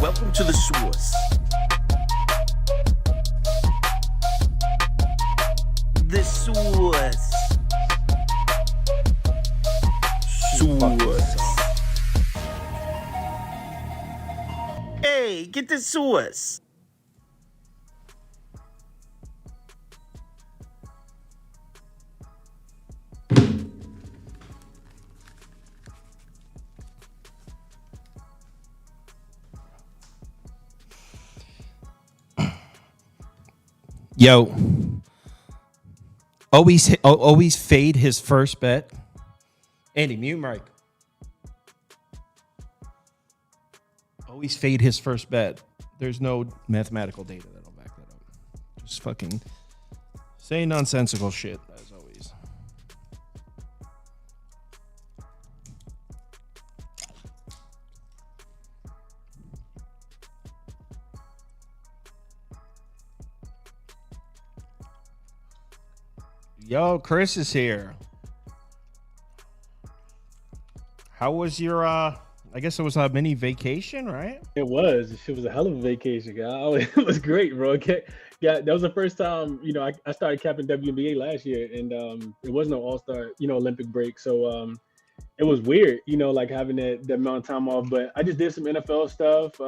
Welcome to the source. The source. Source. Hey, get the source. Yo, always fade his first bet. Andy, mute Mike. Always fade his first bet. There's no mathematical data that'll back that up. Just fucking say nonsensical shit, as always. Yo, Chris is here. How was your I guess it was a mini vacation, right? It was a hell of a vacation, guy. It was great, bro. Yeah, that was the first time, I started capping WNBA last year, and it was no all-star, Olympic break. So it was weird, like having that amount of time off. But I just did some NFL stuff,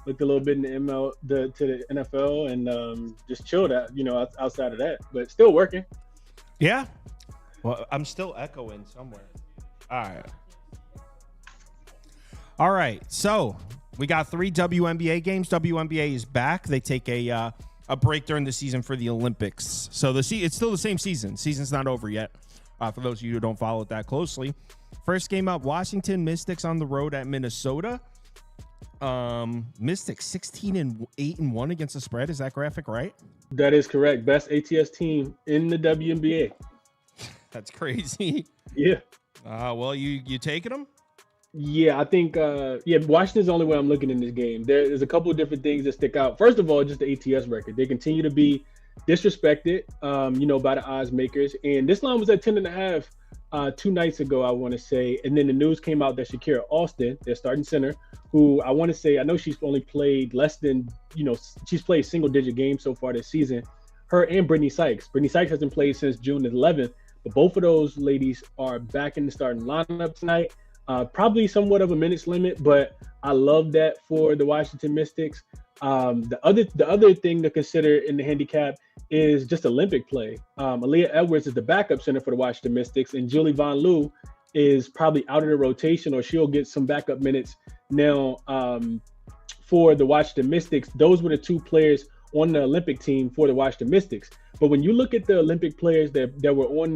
looked a little bit in the to the NFL, and just chilled out, outside of that. But still working. Yeah. Well, I'm still echoing somewhere. All right. So we got 3 WNBA games. WNBA is back. They take a break during the season for the Olympics. So it's still the same season. Season's not over yet. For those of you who don't follow it that closely. First game up, Washington Mystics on the road at Minnesota. Mystics 16-8-1 against the spread. Is that graphic right? That is correct. Best ATS team in the WNBA. That's crazy. Yeah. Well, you taking them? Yeah, I think Washington's the only way I'm looking in this game. There's a couple of different things that stick out. First of all, just the ATS record. They continue to be disrespected, by the odds makers. And this line was at 10.5 2 nights ago, I want to say. And then the news came out that Shakira Austin, their starting center, who I want to say, I know she's only played less than, she's played single-digit games so far this season. Her and Brittany Sykes. Brittany Sykes hasn't played since June 11th, but both of those ladies are back in the starting lineup tonight. Probably somewhat of a minutes limit, but I love that for the Washington Mystics. The other thing to consider in the handicap is just Olympic play. Aaliyah Edwards is the backup center for the Washington Mystics, and Julie Von Loo is probably out of the rotation, or she'll get some backup minutes now for the Washington Mystics. Those were the 2 players on the Olympic team for the Washington Mystics. But when you look at the Olympic players that were on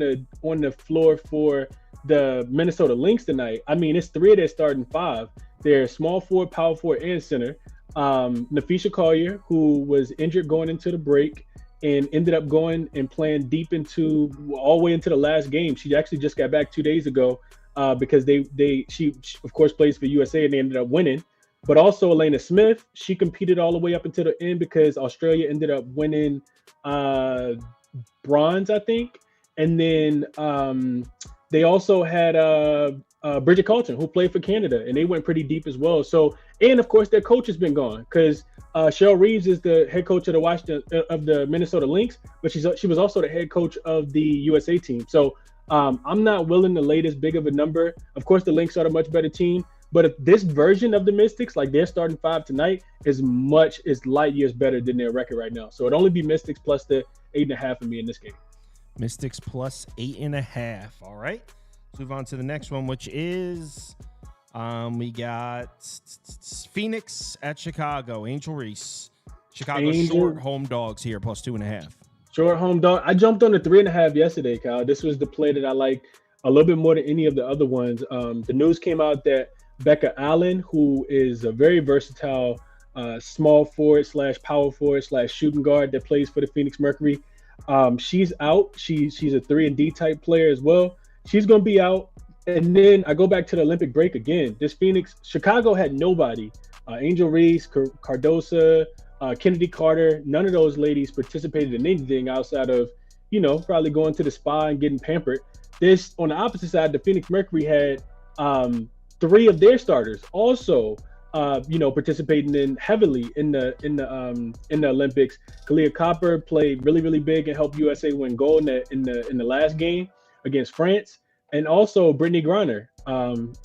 the floor for the Minnesota Lynx tonight, I mean, it's 3 of their starting 5. They're small forward, power forward, and center. Nafisha Collier, who was injured going into the break and ended up going and playing deep into all the way into the last game. She actually just got back 2 days ago because she of course plays for USA, and they ended up winning. But also Elena Smith, she competed all the way up until the end because Australia ended up winning bronze, I think. And then they also had Bridget Carlton, who played for Canada, and they went pretty deep as well. So, and of course, their coach has been gone because Cheryl Reeves is the head coach of the Minnesota Lynx, but she was also the head coach of the USA team. So I'm not willing to lay this big of a number. Of course, the Lynx are a much better team, but if this version of the Mystics, like their starting 5 tonight, is light years better than their record right now. So it'd only be Mystics plus the 8.5 for me in this game. Mystics plus 8.5. All right. Let's move on to the next one, which is we got Phoenix at Chicago. Angel Reese. Chicago short home dogs here, plus 2.5. Short home dog. I jumped on the 3.5 yesterday, Kyle. This was the play that I liked a little bit more than any of the other ones. The news came out that Becca Allen, who is a very versatile small forward / power forward / shooting guard that plays for the Phoenix Mercury, she's out. She's a 3-and-D type player as well. She's going to be out. And then I go back to the Olympic break again. This Chicago had nobody. Angel Reese, Cardosa, Kennedy Carter, none of those ladies participated in anything outside of, probably going to the spa and getting pampered. On the opposite side, the Phoenix Mercury had 3 of their starters also participating in heavily in the Olympics. Kalia Copper played really, really big and helped USA win gold in the last game against France. And also Brittany Griner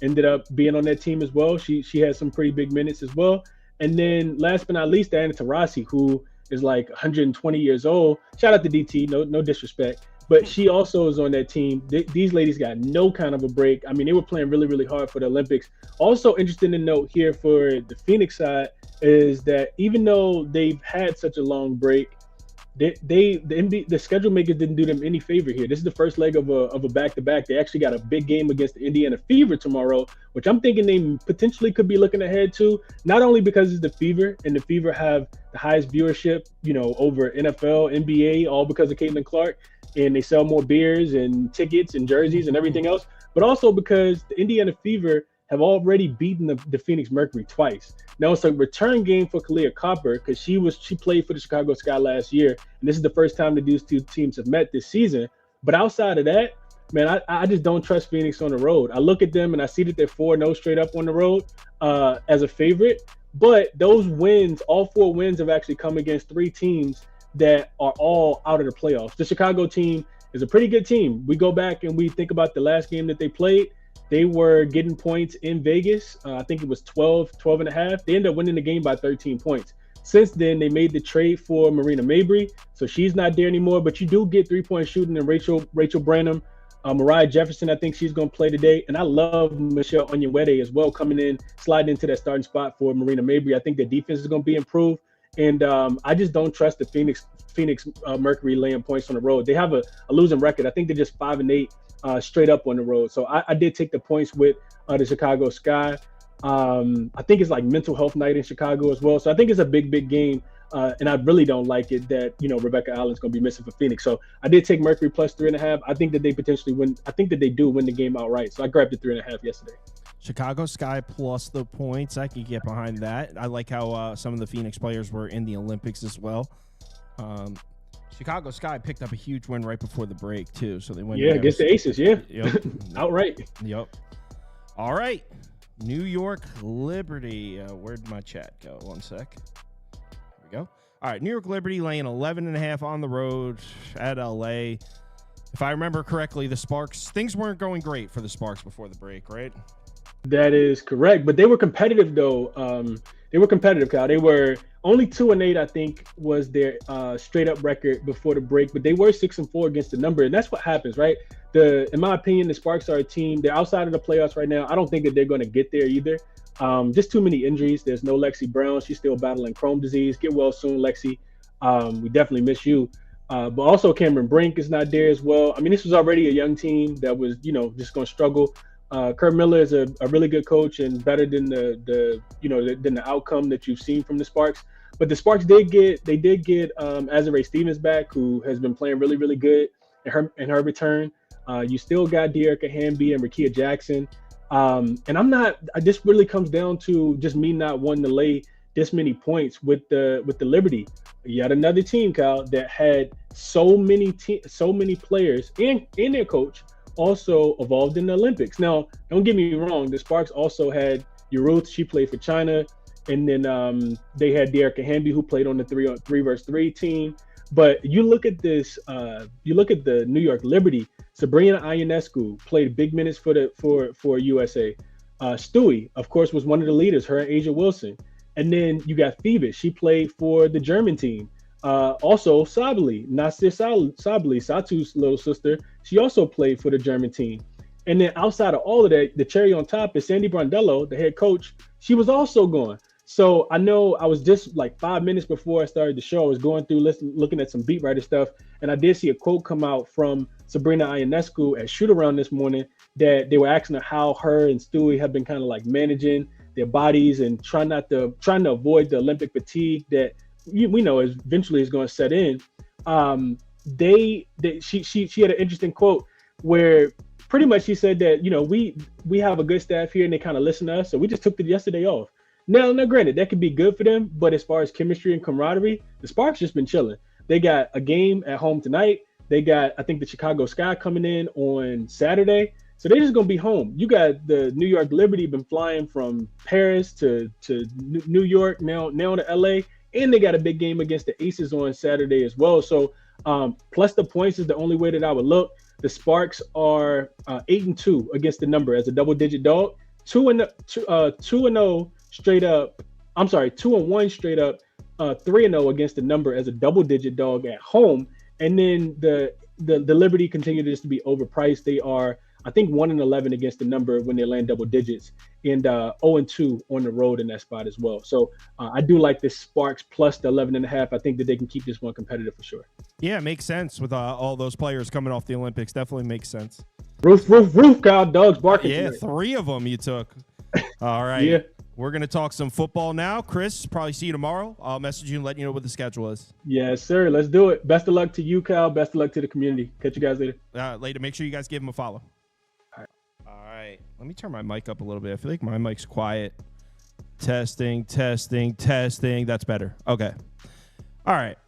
ended up being on that team as well. She had some pretty big minutes as well. And then last but not least, Diana Taurasi, who is like 120 years old. Shout out to DT, no disrespect. But she also is on that team. These ladies got no kind of a break. I mean, they were playing really, really hard for the Olympics. Also interesting to note here for the Phoenix side is that even though they've had such a long break, the schedule makers didn't do them any favor here. This is the first leg of a back-to-back. They actually got a big game against the Indiana Fever tomorrow, which I'm thinking they potentially could be looking ahead to, not only because it's the Fever, and the Fever have the highest viewership, over NFL, NBA, all because of Caitlin Clark, and they sell more beers and tickets and jerseys and everything else, but also because the Indiana Fever have already beaten the Phoenix Mercury twice. Now it's a return game for Kalia Copper because she played for the Chicago Sky last year, and this is the first time that these two teams have met this season. But outside of that, man, I just don't trust Phoenix on the road. I look at them and I see that they're 4-0 straight up on the road as a favorite. But those wins, all 4 wins, have actually come against 3 teams that are all out of the playoffs. The Chicago team is a pretty good team. We go back and we think about the last game that they played. They were getting points in Vegas. I think it was 12 and a half. They ended up winning the game by 13 points. Since then, they made the trade for Marina Mabry, so she's not there anymore. But you do get 3-point shooting in Rachel Branham. Mariah Jefferson, I think she's going to play today. And I love Michelle Onyenwere as well, coming in, sliding into that starting spot for Marina Mabry. I think their defense is going to be improved. And I just don't trust the Phoenix Mercury laying points on the road. They have a losing record. I think they're just 5-8 straight up on the road. So I did take the points with the Chicago Sky. I think it's like mental health night in Chicago as well. So I think it's a big game. And I really don't like it that, Rebecca Allen's going to be missing for Phoenix. So I did take Mercury plus 3.5. I think that they potentially win. I think that they do win the game outright. So I grabbed the 3.5 yesterday. Chicago Sky plus the points. I can get behind that. I like how some of the Phoenix players were in the Olympics as well. Chicago Sky picked up a huge win right before the break, too. So they went against the Aces, yeah. Yep. Outright. Yep. All right. New York Liberty. Where'd my chat go? One sec. Here we go. All right. New York Liberty laying 11.5 on the road at LA. If I remember correctly, the Sparks, things weren't going great for the Sparks before the break, right? That is correct. But they were competitive, though. They were competitive, Kyle. They were only 2-8, I think, was their straight-up record before the break. But they were 6-4 against the number. And that's what happens, right? In my opinion, the Sparks are a team. They're outside of the playoffs right now. I don't think that they're going to get there either. Just too many injuries. There's no Lexi Brown. She's still battling Crohn's disease. Get well soon, Lexi. We definitely miss you. But also Cameron Brink is not there as well. I mean, this was already a young team that was, just going to struggle. Kurt Miller is a really good coach and better than the outcome that you've seen from the Sparks. But the Sparks did get Azare Stevens back, who has been playing really, really good in her return. You still got Dearica Hamby and Rakia Jackson. And this really comes down to just me not wanting to lay this many points with the Liberty. Yet another team, Kyle, that had so many players and their coach also evolved in the Olympics. Now, don't get me wrong, the Sparks also had Ruth. She played for China. And then they had Dearica Hamby, who played on the 3-versus-3 team. But you look at this, you look at the New York Liberty. Sabrina Ionescu played big minutes for USA. Stewie, of course, was one of the leaders, her and Asia Wilson. And then you got Phoebus. She played for the German team. Also, Sabali, Nasir Sabali, Satu's little sister, she also played for the German team. And then outside of all of that, the cherry on top is Sandy Brondello, the head coach. She was also gone. So I know I was just like 5 minutes before I started the show, I was going through looking at some beat writer stuff, and I did see a quote come out from Sabrina Ionescu at shoot around this morning that they were asking her how her and Stewie have been kind of like managing their bodies and trying to avoid the Olympic fatigue that we know eventually is going to set in. She had an interesting quote where pretty much she said that we have a good staff here and they kind of listen to us, so we just took the yesterday off. Now, granted, that could be good for them, but as far as chemistry and camaraderie, the Sparks just been chilling. They got a game at home tonight. They got, I think, the Chicago Sky coming in on Saturday. So they're just going to be home. You got the New York Liberty been flying from Paris to New York, now to LA, and they got a big game against the Aces on Saturday as well. So plus the points is the only way that I would look. The Sparks are 8-2 against the number as a double-digit dog. 2-0 straight up. I'm sorry, 2-1 straight up. 3-0 against the number as a double-digit dog at home. And then the Liberty continue just to be overpriced. They are, I think, 1-11 against the number when they land double digits, and 0-2 on the road in that spot as well. So I do like this Sparks plus the 11.5. I think that they can keep this one competitive for sure. Yeah, it makes sense with all those players coming off the Olympics. Definitely makes sense. Roof, Kyle. Dogs barking. Yeah, tonight. 3 of them you took. All right. Yeah. We're going to talk some football now. Chris, probably see you tomorrow. I'll message you and let you know what the schedule is. Yes, sir. Let's do it. Best of luck to you, Kyle. Best of luck to the community. Catch you guys later. Later. Make sure you guys give him a follow. All right. Let me turn my mic up a little bit. I feel like my mic's quiet. Testing. That's better. Okay. All right.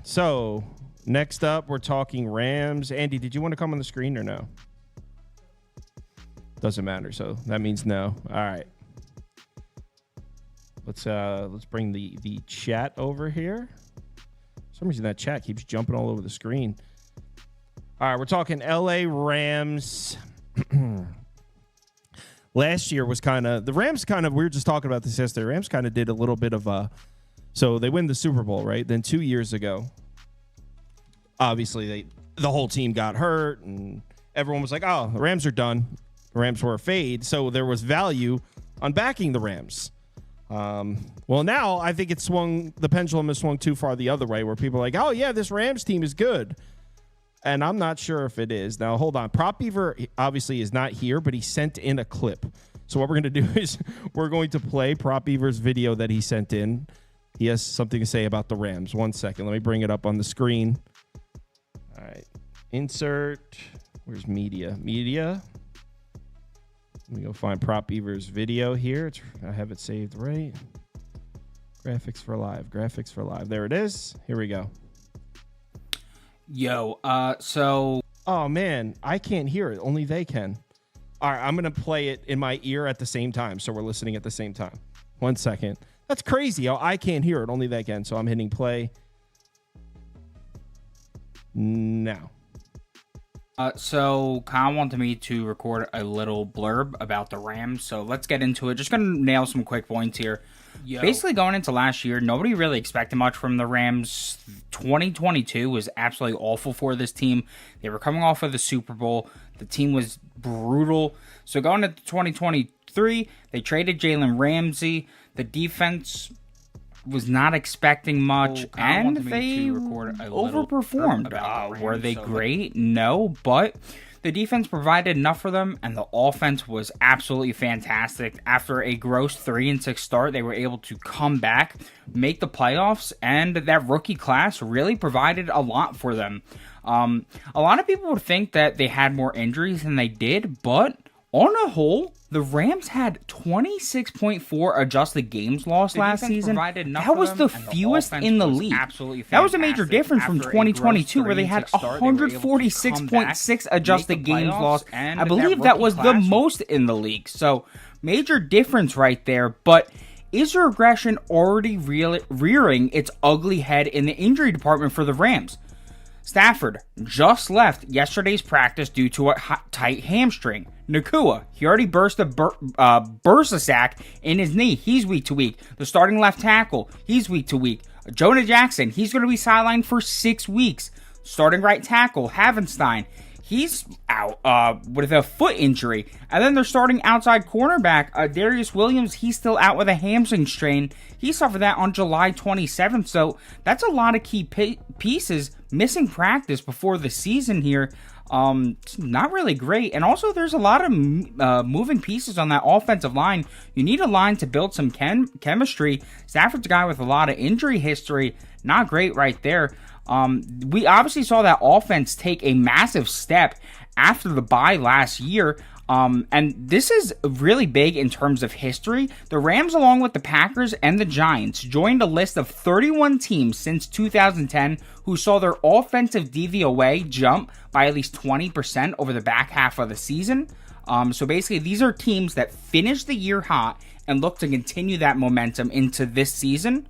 So next up, we're talking Rams. Andy, did you want to come on the screen or no? Doesn't matter. So that means no. All right. Let's bring the chat over here. For some reason that chat keeps jumping all over the screen. All right, we're talking LA Rams. Last year was the Rams we were just talking about this yesterday. Rams kind of did a little bit of so they win the Super Bowl, right? Then 2 years ago, obviously the whole team got hurt and everyone was like, oh, the Rams are done. The Rams were a fade. So there was value on backing the Rams. Well, now I think the pendulum has swung too far the other way where people are like, oh, yeah, this Rams team is good. And I'm not sure if it is. Now, hold on. Prop Beaver obviously is not here, but he sent in a clip. So what we're going to do is we're going to play Prop Beaver's video that he sent in. He has something to say about the Rams. 1 second. Let me bring it up on the screen. All right. Insert. Where's media? Media. Let me go find Prop Beaver's video here. I have it saved right. Graphics for live. There it is. Here we go. Yo, so... Oh, man. I can't hear it. Only they can. All right, I'm going to play it in my ear at the same time, so we're listening at the same time. 1 second. That's crazy. I can't hear it. Only they can. So I'm hitting play now. So Kyle wanted me to record a little blurb about the Rams, so let's get into it. Just going to nail some quick points here. Basically, going into last year, nobody really expected much from the Rams. 2022 was absolutely awful for this team. They were coming off of the Super Bowl. The team was brutal. So going into 2023, they traded Jalen Ramsey. The defense was not expecting much, and they overperformed. Were they great? No, but the defense provided enough for them, and the offense was absolutely fantastic. After a gross 3-6 start, they were able to come back, make the playoffs, and that rookie class really provided a lot for them. A lot of people would think that they had more injuries than they did, but on a whole, the Rams had 26.4 adjusted games lost last season. That was the fewest in the league. That was a major difference from 2022, where they had 146.6 adjusted games lost. I believe that was the most in the league. So, major difference right there. But is the regression already rearing its ugly head in the injury department for the Rams? Stafford just left yesterday's practice due to a tight hamstring. Nakua, he already burst a sack in his knee. He's week to week. The starting left tackle, he's week to week. Jonah Jackson, he's going to be sidelined for 6 weeks. Starting right tackle, Havenstein, he's out with a foot injury. And then they're starting outside cornerback, Darius Williams, he's still out with a hamstring strain. He suffered that on July 27th. So that's a lot of key pieces missing practice before the season here. It's not really great. And also there's a lot of moving pieces on that offensive line. You need a line to build some chemistry. Stafford's a guy with a lot of injury history. Not great right there. We obviously saw that offense take a massive step after the bye last year. And this is really big in terms of history. The Rams, along with the Packers and the Giants, joined a list of 31 teams since 2010 who saw their offensive DVOA jump by at least 20% over the back half of the season. So basically, these are teams that finished the year hot and look to continue that momentum into this season.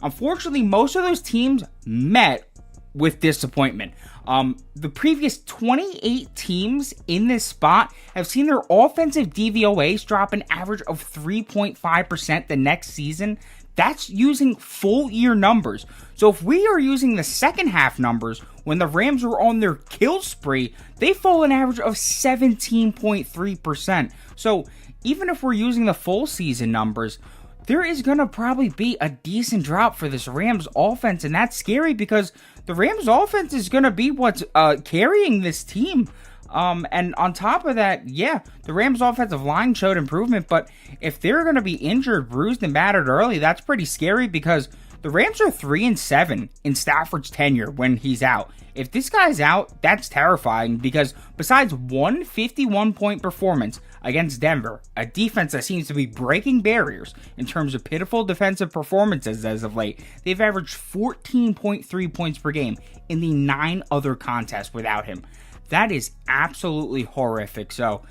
Unfortunately, most of those teams met with disappointment. The previous 28 teams in this spot have seen their offensive DVOAs drop an average of 3.5% the next season. That's using full year numbers. So if we are using the second half numbers, when the Rams were on their kill spree, they fall an average of 17.3%. So even if we're using the full season numbers, there is going to probably be a decent drop for this Rams offense, and that's scary because the Rams offense is going to be what's carrying this team. And on top of that, yeah, the Rams offensive line showed improvement, but if they're going to be injured, bruised, and battered early, that's pretty scary because the Rams are 3-7 in Stafford's tenure when he's out. If this guy's out, that's terrifying because besides one 51-point performance against Denver, a defense that seems to be breaking barriers in terms of pitiful defensive performances as of late, they've averaged 14.3 points per game in the 9 other contests without him. That is absolutely horrific. So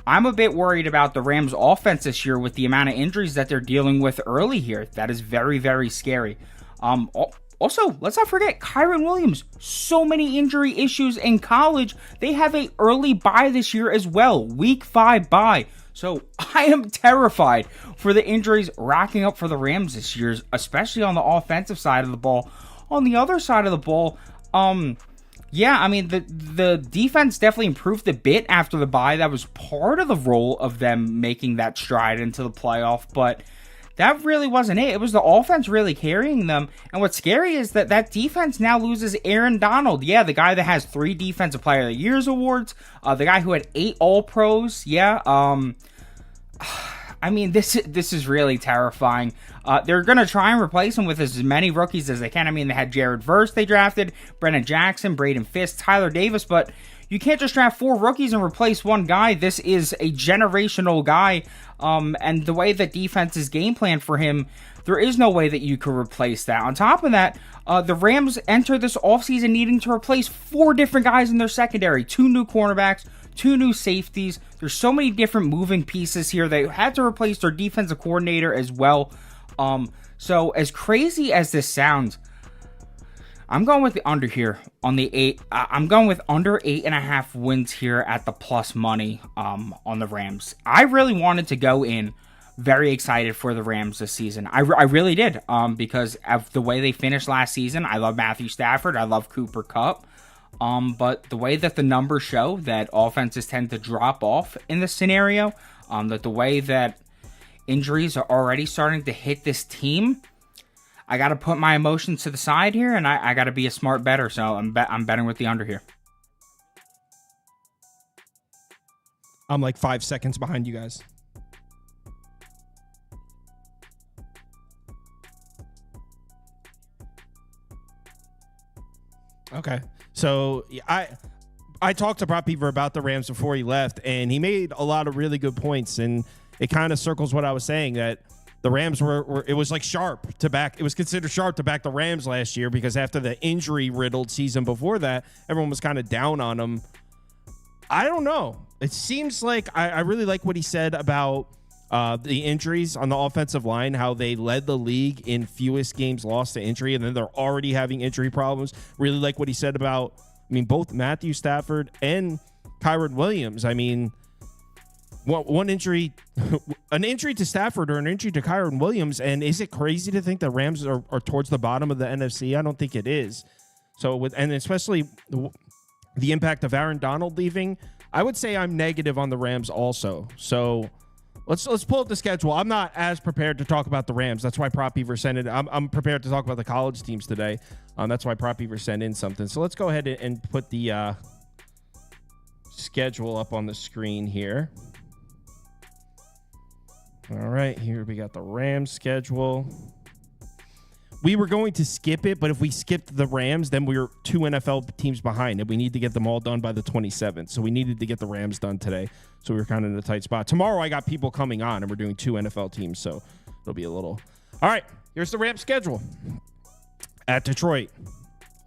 I'm a bit worried about the Rams offense this year with the amount of injuries that they're dealing with early here. That is very, very scary. Also, let's not forget Kyren Williams. So many injury issues in college. They have a early bye this year as well. Week 5 bye. So I am terrified for the injuries racking up for the Rams this year, especially on the offensive side of the ball. On the other side of the ball, yeah, I mean, the defense definitely improved a bit after the bye. That was part of the role of them making that stride into the playoff, but that really wasn't it. It was the offense really carrying them. And what's scary is that defense now loses Aaron Donald. Yeah, the guy that has 3 Defensive Player of the Year's awards. The guy who had 8 All-Pros. Yeah. I mean, this is really terrifying. They're going to try and replace him with as many rookies as they can. I mean, they had Jared Verse they drafted, Brennan Jackson, Braden Fisk, Tyler Davis, but you can't just draft 4 rookies and replace one guy. This is a generational guy, and the way that defense is game planned for him, there is no way that you could replace that. On top of that, the Rams entered this offseason needing to replace 4 different guys in their secondary, 2 new cornerbacks, 2 new safeties. There's so many different moving pieces here. They had to replace their defensive coordinator as well. So as crazy as this sounds, I'm going with the under here on the 8. I'm going with under 8.5 wins here at the plus money on the Rams. I really wanted to go in very excited for the Rams this season. I really did because of the way they finished last season. I love Matthew Stafford. I love Cooper Kupp. But the way that the numbers show that offenses tend to drop off in this scenario, that the way that injuries are already starting to hit this team, I got to put my emotions to the side here, and I got to be a smart bettor, so I'm betting with the under here. I'm like 5 seconds behind you guys. Okay. So I talked to Brock Beaver about the Rams before he left, and he made a lot of really good points, and it kind of circles what I was saying, that the Rams were it was like sharp to back. It was considered sharp to back the Rams last year because after the injury-riddled season before that, everyone was kind of down on them. I don't know. It seems like I really like what he said about the injuries on the offensive line, how they led the league in fewest games lost to injury, and then they're already having injury problems. Really like what he said about, both Matthew Stafford and Kyren Williams. One injury, an injury to Stafford or an injury to Kyren Williams, and is it crazy to think the Rams are towards the bottom of the NFC? I don't think it is. So, and especially the impact of Aaron Donald leaving, I would say I'm negative on the Rams also. So let's pull up the schedule. I'm not as prepared to talk about the Rams. That's why Prop Beaver sent it. I'm prepared to talk about the college teams today. That's why Prop Beaver sent in something. So let's go ahead and put the schedule up on the screen here. All right, here we got the Rams schedule. we were going to skip it, but if we skipped the Rams, then we were 2 NFL teams behind, and we need to get them all done by the 27th. So we needed to get the Rams done today. So we were kind of in a tight spot. Tomorrow I got people coming on, and we're doing 2 NFL teams, so it'll be a little. All right, here's the Rams schedule. At Detroit,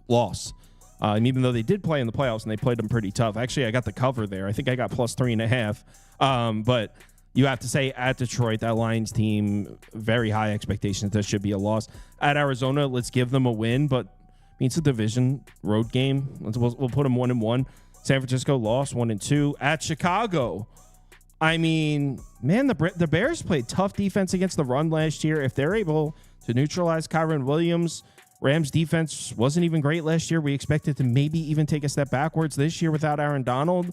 loss. And even though they did play in the playoffs and they played them pretty tough, actually I got the cover there. I think I got plus 3.5. But you have to say at Detroit, that Lions team, very high expectations. That should be a loss. At Arizona, let's give them a win, but it's a division road game. We'll put them 1-1. San Francisco lost 1-2. At Chicago, I mean, man, the Bears played tough defense against the run last year. If they're able to neutralize Kyren Williams, Rams defense wasn't even great last year. We expected to maybe even take a step backwards this year without Aaron Donald.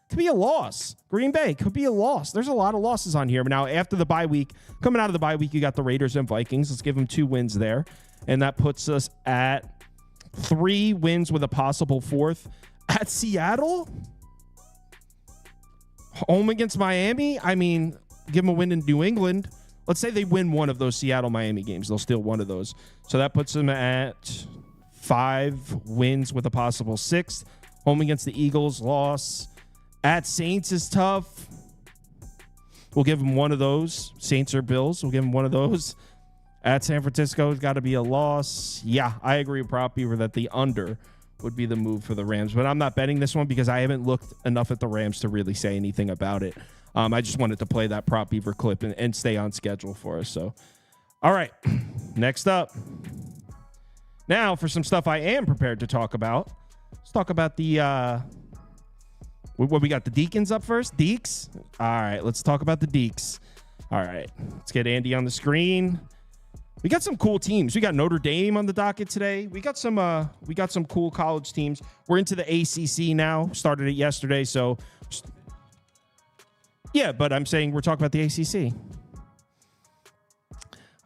Could be a loss. Green Bay could be a loss. There's a lot of losses on here. But now after the bye week, coming out of the bye week, you got the Raiders and Vikings. Let's give them 2 wins there. And that puts us at 3 wins with a possible 4th. At Seattle, home against Miami. I mean, give them a win in New England. Let's say they win one of those Seattle-Miami games. They'll steal one of those. So that puts them at 5 wins with a possible 6th. Home against the Eagles, loss. At Saints is tough. We'll give them one of those. Saints or Bills. We'll give them one of those. At San Francisco, it's got to be a loss. Yeah, I agree with Prop Beaver that the under would be the move for the Rams. But I'm not betting this one because I haven't looked enough at the Rams to really say anything about it. I just wanted to play that Prop Beaver clip and stay on schedule for us. So, all right, next up. Now for some stuff I am prepared to talk about. Let's talk about the what we got, the Deacons up first? Deeks? All right, let's talk about the Deeks. All right, let's get Andy on the screen. We got some cool teams. We got Notre Dame on the docket today. We got some cool college teams. We're into the ACC now. Started it yesterday, so yeah, but I'm saying we're talking about the ACC.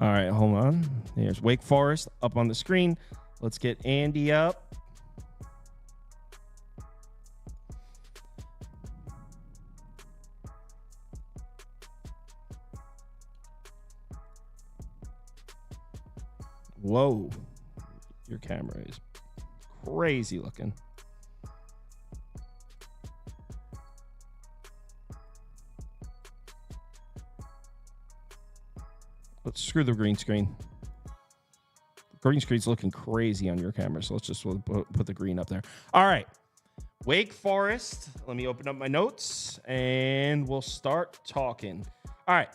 All right, hold on. There's Wake Forest up on the screen. Let's get Andy up. Whoa, your camera is crazy looking. Let's screw the green screen. The green screen's looking crazy on your camera, so let's just put the green up there. All right, Wake Forest. Let me open up my notes, and we'll start talking. All right.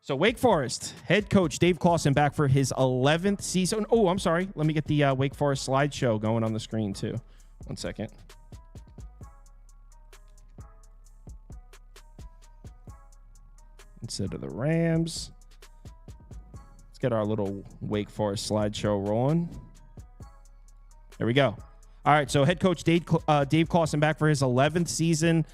So Wake Forest head coach Dave Clawson back for his 11th season. Oh, I'm sorry. Let me get the Wake Forest slideshow going on the screen too. 1 second. Instead of the Rams, let's get our little Wake Forest slideshow rolling. There we go. All right. So head coach Dave Clawson back for his 11th season.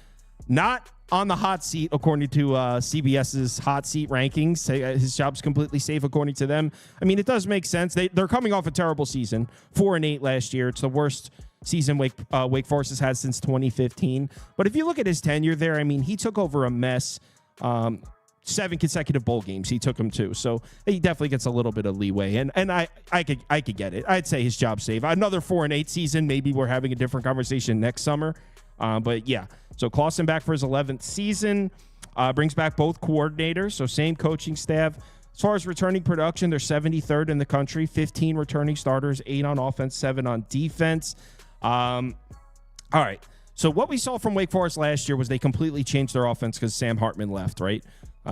Not on the hot seat, according to CBS's hot seat rankings. His job's completely safe, according to them. I mean, it does make sense. They're coming off a terrible season, 4-8 last year. It's the worst season Wake Forest has had since 2015. But if you look at his tenure there, I mean, he took over a mess. 7 consecutive bowl games he took them to, so he definitely gets a little bit of leeway. And I could get it. I'd say his job's safe. Another 4-8 season, maybe we're having a different conversation next summer. But yeah, so Clawson back for his 11th season, brings back both coordinators, so same coaching staff. As far as returning production, they're 73rd in the country, 15 returning starters, 8 on offense, 7 on defense. All right, so what we saw from Wake Forest last year was they completely changed their offense because Sam Hartman left, right?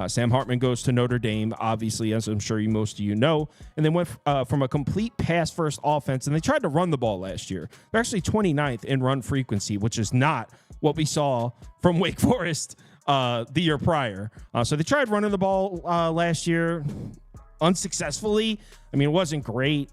Sam Hartman goes to Notre Dame, obviously, as I'm sure most of you know, and then went from a complete pass-first offense, and they tried to run the ball last year. They're actually 29th in run frequency, which is not what we saw from Wake Forest the year prior. So they tried running the ball last year unsuccessfully. I mean, it wasn't great.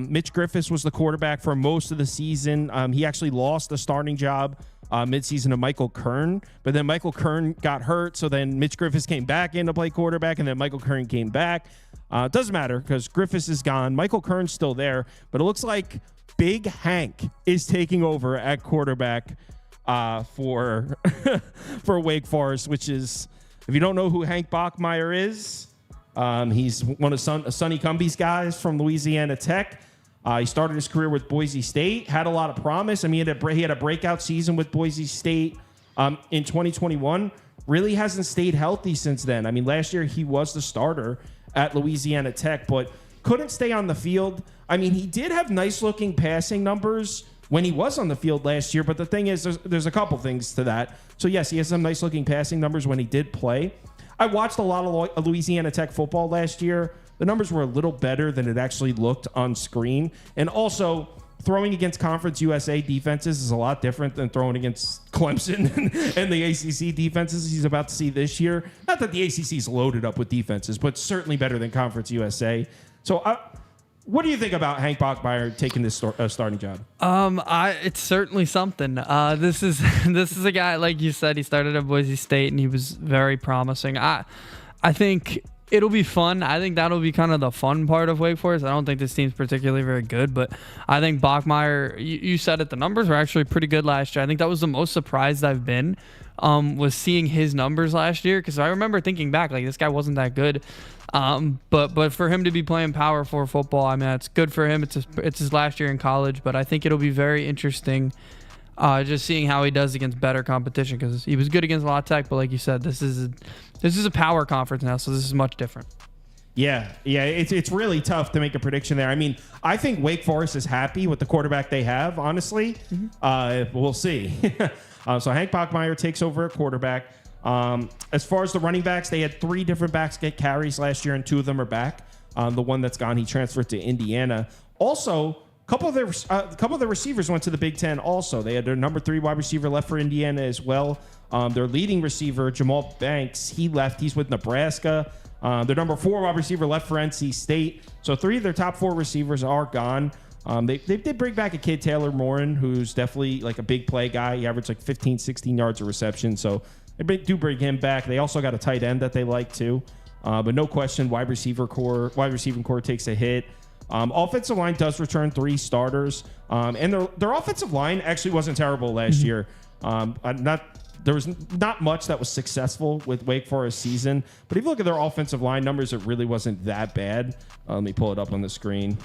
Mitch Griffiths was the quarterback for most of the season. He actually lost the starting job midseason to Michael Kern, but then Michael Kern got hurt, so then Mitch Griffiths came back in to play quarterback, and then Michael Kern came back. It doesn't matter because Griffiths is gone. Michael Kern's still there, but it looks like Big Hank is taking over at quarterback for for Wake Forest, which is, if you don't know who Hank Bachmeier is, He's one of Sonny Cumbie's guys from Louisiana Tech. He started his career with Boise State, had a lot of promise. I mean, he had a breakout season with Boise State in 2021. Really hasn't stayed healthy since then. I mean, last year he was the starter at Louisiana Tech, but couldn't stay on the field. I mean, he did have nice-looking passing numbers when he was on the field last year, but the thing is, there's a couple things to that. So, yes, he has some nice-looking passing numbers when he did play. I watched a lot of Louisiana Tech football last year. The numbers were a little better than it actually looked on screen. And also, throwing against Conference USA defenses is a lot different than throwing against Clemson and the ACC defenses he's about to see this year. Not that the ACC is loaded up with defenses, but certainly better than Conference USA. So, what do you think about Hank Bachmeier taking this starting job? It's certainly something. This is a guy, like you said, he started at Boise State and he was very promising. I think it'll be fun. I think that'll be kind of the fun part of Wake Forest. I don't think this team's particularly very good, but I think Bachmeier, you said it, the numbers were actually pretty good last year. I think that was the most surprised I've been, was seeing his numbers last year, because I remember thinking back, like, this guy wasn't that good. But for him to be playing Power 4 football, I mean, it's good for him. It's his last year in college, but I think it'll be very interesting just seeing how he does against better competition, because he was good against La Tech, but like you said, this is a power conference now, so this is much different. Yeah, it's really tough to make a prediction there. I mean, I think Wake Forest is happy with the quarterback they have, honestly. We'll see. So Hank Bachmeier takes over at quarterback. As far as the running backs, they had 3 different backs get carries last year, and 2 of them are back. The one that's gone, he transferred to Indiana. Also, a couple of their receivers went to the Big Ten also. They had their number 3 wide receiver left for Indiana as well. Their leading receiver, Jamal Banks, he left. He's with Nebraska. Their number 4 wide receiver left for NC State. So 3 of their top 4 receivers are gone. They did bring back a kid, Taylor Morin, who's definitely like a big play guy. He averaged like 15, 16 yards of reception. So they do bring him back. They also got a tight end that they like too. But no question, wide receiving core takes a hit. Offensive line does return 3 starters. And their offensive line actually wasn't terrible last year. There was not much that was successful with Wake Forest season. But if you look at their offensive line numbers, it really wasn't that bad. Let me pull it up on the screen.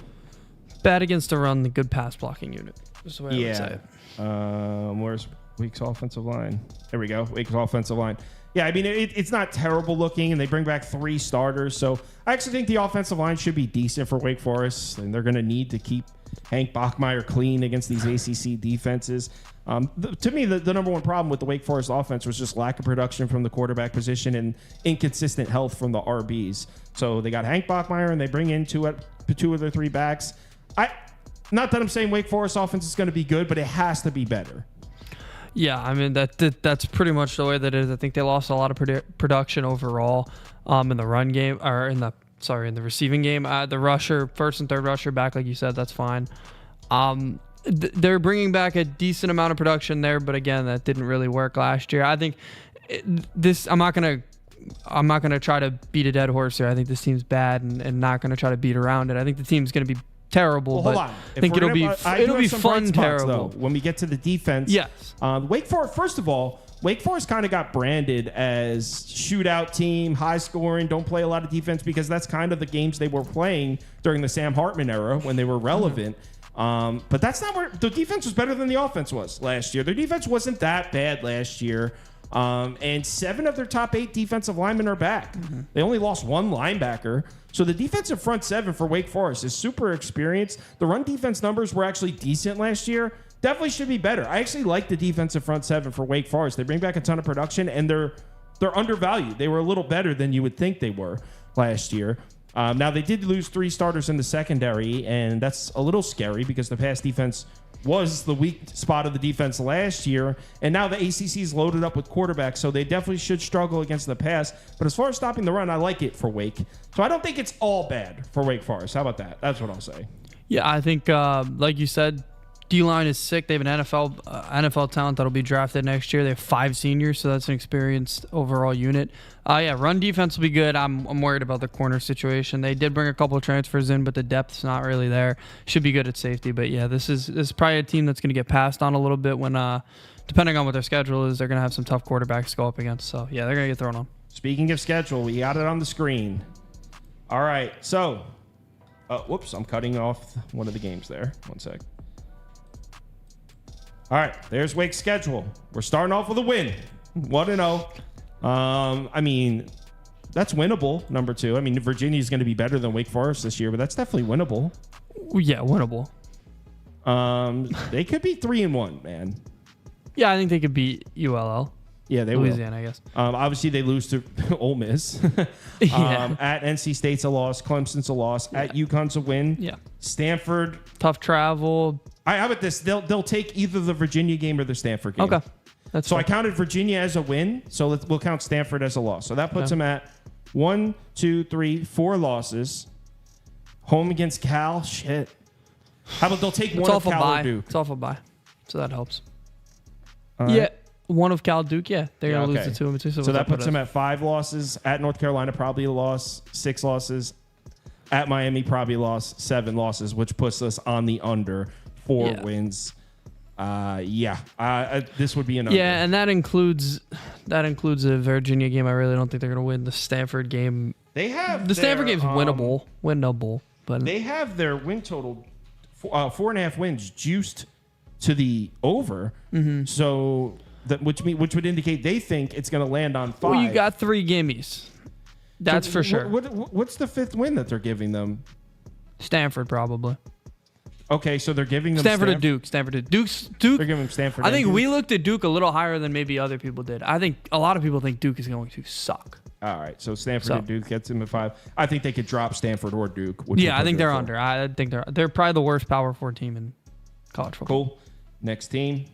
Bad against the run, the good pass blocking unit is the way I would say it. Where's Wake's offensive line? There we go. Wake's offensive line. Yeah, I mean, it's not terrible looking, and they bring back 3 starters. So I actually think the offensive line should be decent for Wake Forest, and they're going to need to keep Hank Bachmeier clean against these ACC defenses. To me, the number one problem with the Wake Forest offense was just lack of production from the quarterback position and inconsistent health from the RBs. So they got Hank Bachmeier, and they bring in 2 of their 3 backs. Not that I'm saying Wake Forest offense is going to be good, but it has to be better. Yeah, I mean, that's pretty much the way that it is. I think they lost a lot of production overall in the run game, or in the receiving game. The rusher, first and third rusher back, like you said, that's fine. They're bringing back a decent amount of production there, but again, that didn't really work last year. I think I'm not gonna try to beat a dead horse here. I think this team's bad and not gonna try to beat around it. I think the team's gonna be terrible, well, but I think it'll be fun terrible. Though, when we get to the defense, yes. Wake Forest, first of all, Wake Forest kind of got branded as shootout team, high scoring, don't play a lot of defense, because that's kind of the games they were playing during the Sam Hartman era when they were relevant. But that's not where the defense was better than the offense was last year. Their defense wasn't that bad last year. And 7 of their top 8 defensive linemen are back. They only lost 1 linebacker. So the defensive front 7 for Wake Forest is super experienced. The run defense numbers were actually decent last year. Definitely should be better. I actually like the defensive front 7 for Wake Forest. They bring back a ton of production, and they're undervalued. They were a little better than you would think they were last year. Now, they did lose 3 starters in the secondary, and that's a little scary because the pass defense was the weak spot of the defense last year, and now the ACC is loaded up with quarterbacks, so they definitely should struggle against the pass. But as far as stopping the run, I like it for Wake. So I don't think it's all bad for Wake Forest. How about that? That's what I'll say. Yeah, I think, like you said, D-line is sick. They have an NFL talent that'll be drafted next year. They have 5 seniors, so that's an experienced overall unit. Run defense will be good. I'm worried about the corner situation. They did bring a couple of transfers in, but the depth's not really there. Should be good at safety. But yeah, this is probably a team that's going to get passed on a little bit when, depending on what their schedule is, they're going to have some tough quarterbacks to go up against. So yeah, they're going to get thrown on. Speaking of schedule, we got it on the screen. All right. So, whoops, I'm cutting off one of the games there. One sec. All right. There's Wake's schedule. We're starting off with a win. 1-0. I mean, that's winnable, number 2. I mean, Virginia's going to be better than Wake Forest this year, but that's definitely winnable. Yeah, winnable. They could be 3-1, man. Yeah, I think they could beat ULL. Yeah, they Louisiana, will. I guess. Obviously, they lose to Ole Miss. Yeah. At NC State's a loss. Clemson's a loss. Yeah. At UConn's a win. Yeah. Stanford. Tough travel. How about this? They'll take either the Virginia game or the Stanford game. Okay. That's So fair. I counted Virginia as a win. So we'll count Stanford as a loss. So that puts them at 1, 2, 3, 4 losses. Home against Cal. Shit. How about they'll take one of Cal or Duke? It's off a bye. So that helps. All right. Yeah. One of Cal Duke, yeah. They're going to lose okay. the 2 in between. So that puts them at 5 losses. At North Carolina, probably a loss. 6 losses. At Miami, probably a loss. 7 losses, which puts us on the under. 4 wins. This would be an under. Yeah, and that includes a Virginia game. I really don't think they're going to win. The Stanford game. They have The Stanford game's winnable, but they have their win total 4.5 wins juiced to the over. Mm-hmm. So which would indicate they think it's going to land on 5. Well, you got 3 gimmies. That's for sure. What's the 5th win that they're giving them? Stanford probably. Okay, so they're giving them Stanford to Duke. Duke. They're giving them Stanford. I think and Duke? we looked at Duke a little higher than maybe other people did. I think a lot of people think Duke is going to suck. All right, so Stanford and Duke gets them at 5. I think they could drop Stanford or Duke. Yeah, I think they're under. I think they're probably the worst Power 4 team in college football. Cool. Next team,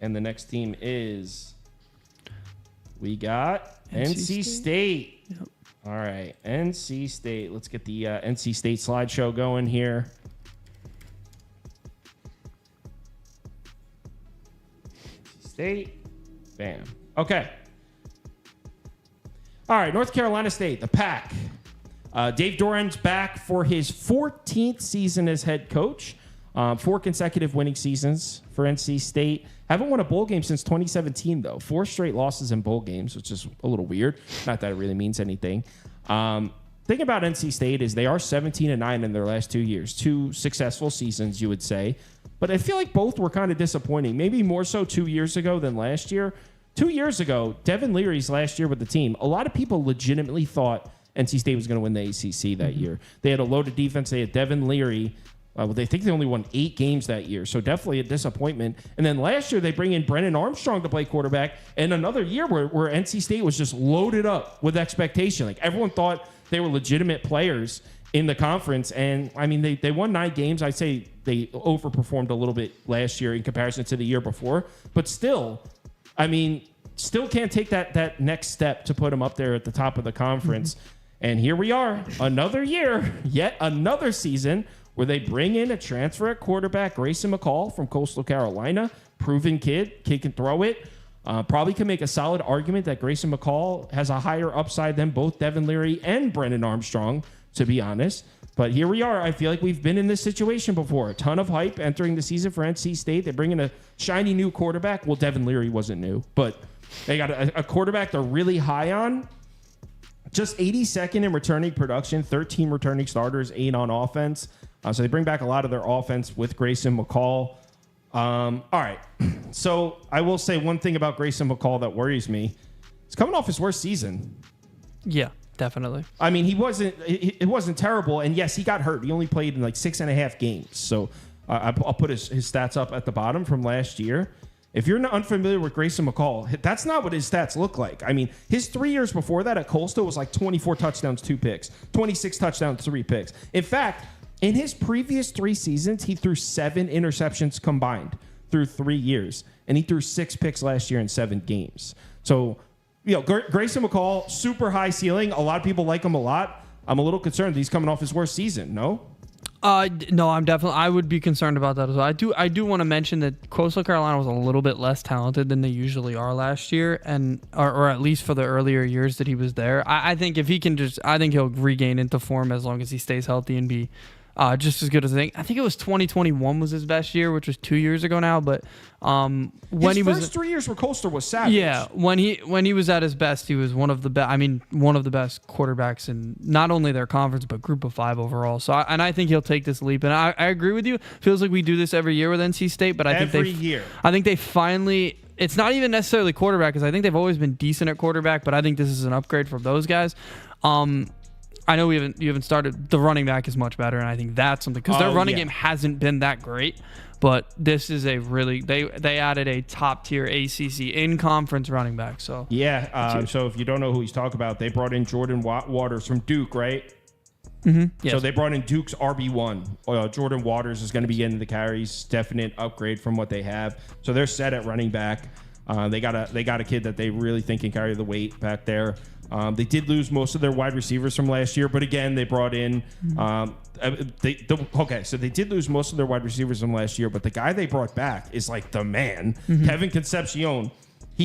and the next team is we got NC State. Yep. All right, NC State. Let's get the NC State slideshow going here. NC State. Bam. Okay. All right, North Carolina State, the Pack. Dave Doran's back for his 14th season as head coach. 4 consecutive winning seasons for NC State. Haven't won a bowl game since 2017, though. 4 straight losses in bowl games, which is a little weird. Not that it really means anything. Thing about NC State is they are 17-9 in their last 2 years. 2 successful seasons, you would say. But I feel like both were kind of disappointing. Maybe more so 2 years ago than last year. 2 years ago, Devin Leary's last year with the team, a lot of people legitimately thought NC State was going to win the ACC that year. They had a loaded defense. They had Devin Leary. They think they only won 8 games that year, so definitely a disappointment. And then last year, they bring in Brennan Armstrong to play quarterback, and another year where NC State was just loaded up with expectation. Like, everyone thought they were legitimate players in the conference, and, I mean, they won 9 games. I'd say they overperformed a little bit last year in comparison to the year before, but still, I mean, still can't take that next step to put them up there at the top of the conference. And here we are, another year, yet another season where they bring in a transfer at quarterback, Grayson McCall from Coastal Carolina, proven kid can throw it. Probably can make a solid argument that Grayson McCall has a higher upside than both Devin Leary and Brennan Armstrong, to be honest. But here we are. I feel like we've been in this situation before. A ton of hype entering the season for NC State. They bring in a shiny new quarterback. Well, Devin Leary wasn't new, but they got a quarterback they're really high on. Just 82nd in returning production, 13 returning starters, 8 on offense. So they bring back a lot of their offense with Grayson McCall. All right. So I will say one thing about Grayson McCall that worries me. He's coming off his worst season. Yeah, definitely. I mean, it wasn't terrible. And yes, he got hurt. He only played in like 6.5 games. So I'll put his stats up at the bottom from last year. If you're not unfamiliar with Grayson McCall, that's not what his stats look like. I mean, his 3 years before that at Coastal was like 24 touchdowns, 2 picks, 26 touchdowns, 3 picks. In fact, in his previous 3 seasons, he threw 7 interceptions combined through 3 years. And he threw 6 picks last year in 7 games. So, Grayson McCall, super high ceiling. A lot of people like him a lot. I'm a little concerned that he's coming off his worst season, no? No, I would be concerned about that as well. I do want to mention that Coastal Carolina was a little bit less talented than they usually are last year, or at least for the earlier years that he was there. I think if he can I think he'll regain into form as long as he stays healthy and be just as good as I think it was 2021 was his best year, which was 2 years ago now. But when his he was first 3 years for Coastal was savage. yeah, when he was at his best, he was one of the best. I mean, one of the best quarterbacks in not only their conference but Group of 5 overall. So I think he'll take this leap. And I agree with you. Feels like we do this every year with NC State, but I think they finally. It's not even necessarily quarterback, because I think they've always been decent at quarterback, but I think this is an upgrade from those guys. I know you haven't started. The running back is much better, and I think that's something, because their running game hasn't been that great. But this is a really they added a top tier ACC in conference running back. So so if you don't know who he's talking about, they brought in Jordan Waters from Duke, right? Mm-hmm. Yes. So they brought in Duke's RB1. Jordan Waters is going to be getting the carries. Definite upgrade from what they have. So they're set at running back. They got a kid that they really think can carry the weight back there. They did lose most of their wide receivers from last year, but again, they brought in. So they did lose most of their wide receivers from last year, but the guy they brought back is like the man, Kevin Concepcion.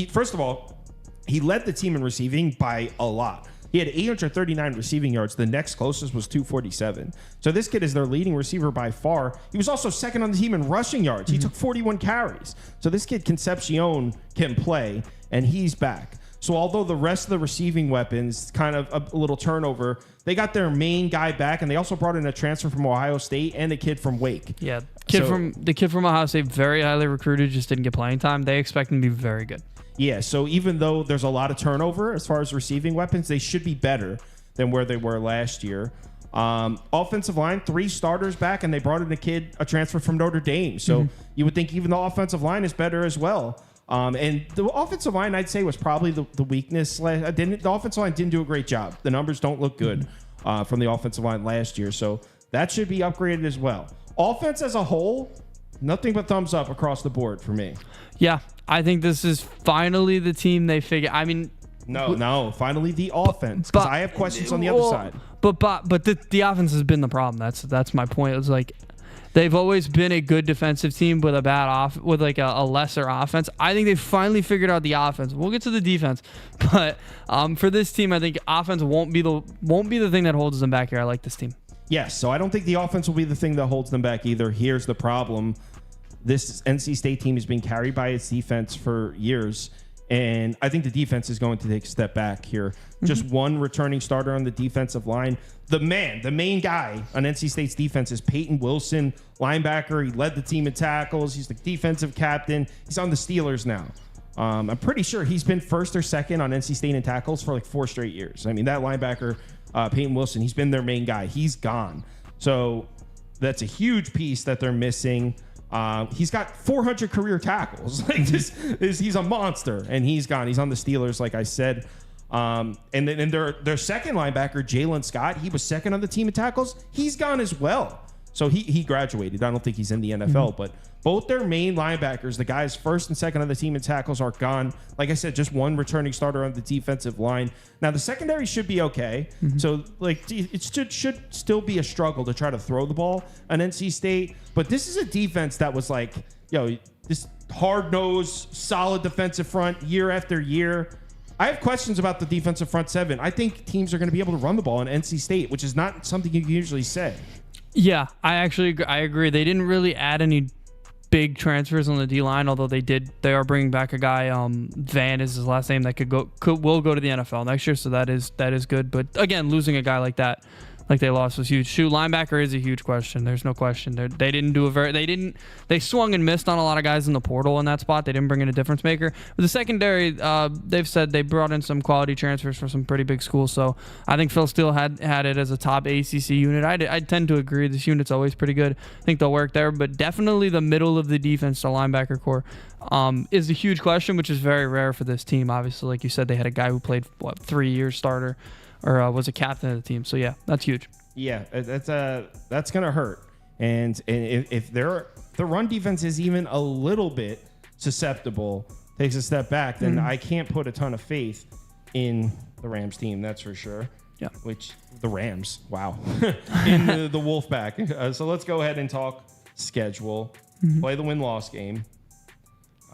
First of all, he led the team in receiving by a lot. He had 839 receiving yards. The next closest was 247. So this kid is their leading receiver by far. He was also second on the team in rushing yards. He took 41 carries. So this kid, Concepcion, can play, and he's back. So although the rest of the receiving weapons kind of a little turnover, they got their main guy back, and they also brought in a transfer from Ohio State and a kid from Wake. Yeah, the kid from Ohio State, very highly recruited, just didn't get playing time. They expect him to be very good. Yeah, so even though there's a lot of turnover as far as receiving weapons, they should be better than where they were last year. Offensive line, 3 starters back, and they brought in a transfer from Notre Dame. So you would think even the offensive line is better as well. And the offensive line, I'd say, was probably the weakness. The offensive line didn't do a great job. The numbers don't look good from the offensive line last year. So that should be upgraded as well. Offense as a whole, nothing but thumbs up across the board for me. Yeah, I think this is finally the team they figure. I mean, no, finally the offense. Because I have questions on the other side. But the offense has been the problem. That's my point. It's like they've always been a good defensive team with a lesser offense. I think they've finally figured out the offense. We'll get to the defense, but for this team, I think offense won't be the thing that holds them back here. I like this team. Yes, so I don't think the offense will be the thing that holds them back either. Here's the problem. This NC State team has been carried by its defense for years, and I think the defense is going to take a step back here. Just one returning starter on the defensive line. The main guy on NC State's defense is Peyton Wilson, linebacker. He led the team in tackles. He's the defensive captain. He's on the Steelers now. I'm pretty sure he's been first or second on NC State in tackles for like 4 straight years. I mean, that linebacker, Peyton Wilson, he's been their main guy. He's gone. So that's a huge piece that they're missing. He's got 400 career tackles. He's a monster, and he's gone. He's on the Steelers, like I said. And then their second linebacker, Jalen Scott, he was second on the team in tackles. He's gone as well. So he graduated. I don't think he's in the NFL, but both their main linebackers, the guys first and second on the team in tackles, are gone. Like I said, just one returning starter on the defensive line. Now, the secondary should be okay. So, it should still be a struggle to try to throw the ball on NC State. But this is a defense that was like, this hard-nosed, solid defensive front year after year. I have questions about the defensive front seven. I think teams are going to be able to run the ball in NC State, which is not something you can usually say. Yeah, I agree. They didn't really add any big transfers on the D line, although they are bringing back a guy. Van is his last name, that will go to the NFL next year, so that is good. But again, losing a guy like that, like they lost, was huge. Linebacker is a huge question. There's no question. They swung and missed on a lot of guys in the portal in that spot. They didn't bring in a difference maker. But the secondary, they've said they brought in some quality transfers from some pretty big schools. So I think Phil Steele had it as a top ACC unit. I tend to agree. This unit's always pretty good. I think they'll work there. But definitely the middle of the defense, the linebacker core, is a huge question, which is very rare for this team. Obviously, like you said, they had a guy who played 3 years starter, or was a captain of the team. So yeah, that's huge. Yeah, that's gonna hurt. And if the run defense is even a little bit susceptible, takes a step back, then I can't put a ton of faith in the Rams team. That's for sure. Yeah. Which the Rams, wow, in the Wolfpack. So let's go ahead and talk schedule. Play the win-loss game.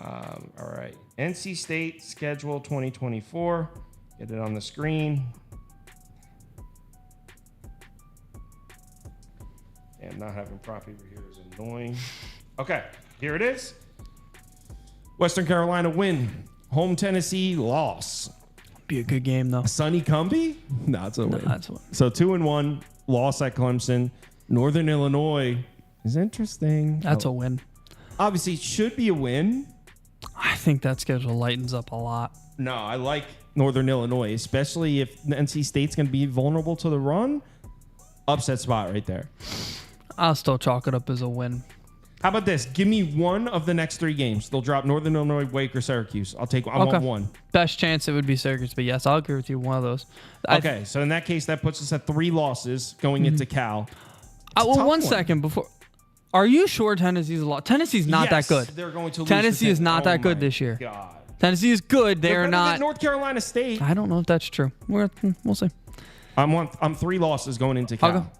All right, NC State schedule 2024. Get it on the screen. And not having prop over here is annoying. Okay, here it is. Western Carolina win. Home Tennessee loss. Be a good game though. Sonny Cumbie? No, it's a win. That's one. So 2-1 loss at Clemson. Northern Illinois is interesting. That's a win. Obviously, it should be a win. I think that schedule lightens up a lot. No, I like Northern Illinois, especially if NC State's going to be vulnerable to the run. Upset spot right there. I'll still chalk it up as a win. How about this? Give me one of the next 3 games. They'll drop Northern Illinois, Wake, or Syracuse. I want one. Best chance it would be Syracuse, but yes, I'll agree with you. One of those. Okay, so in that case, that puts us at 3 losses going into Cal. Well, one second before. Are you sure Tennessee's a lot? Tennessee's not that good. They're going to lose. Tennessee is not that good this year. God. Tennessee is good. They're not. Than North Carolina State. I don't know if that's true. We'll see. I'm 3 losses going into Cal.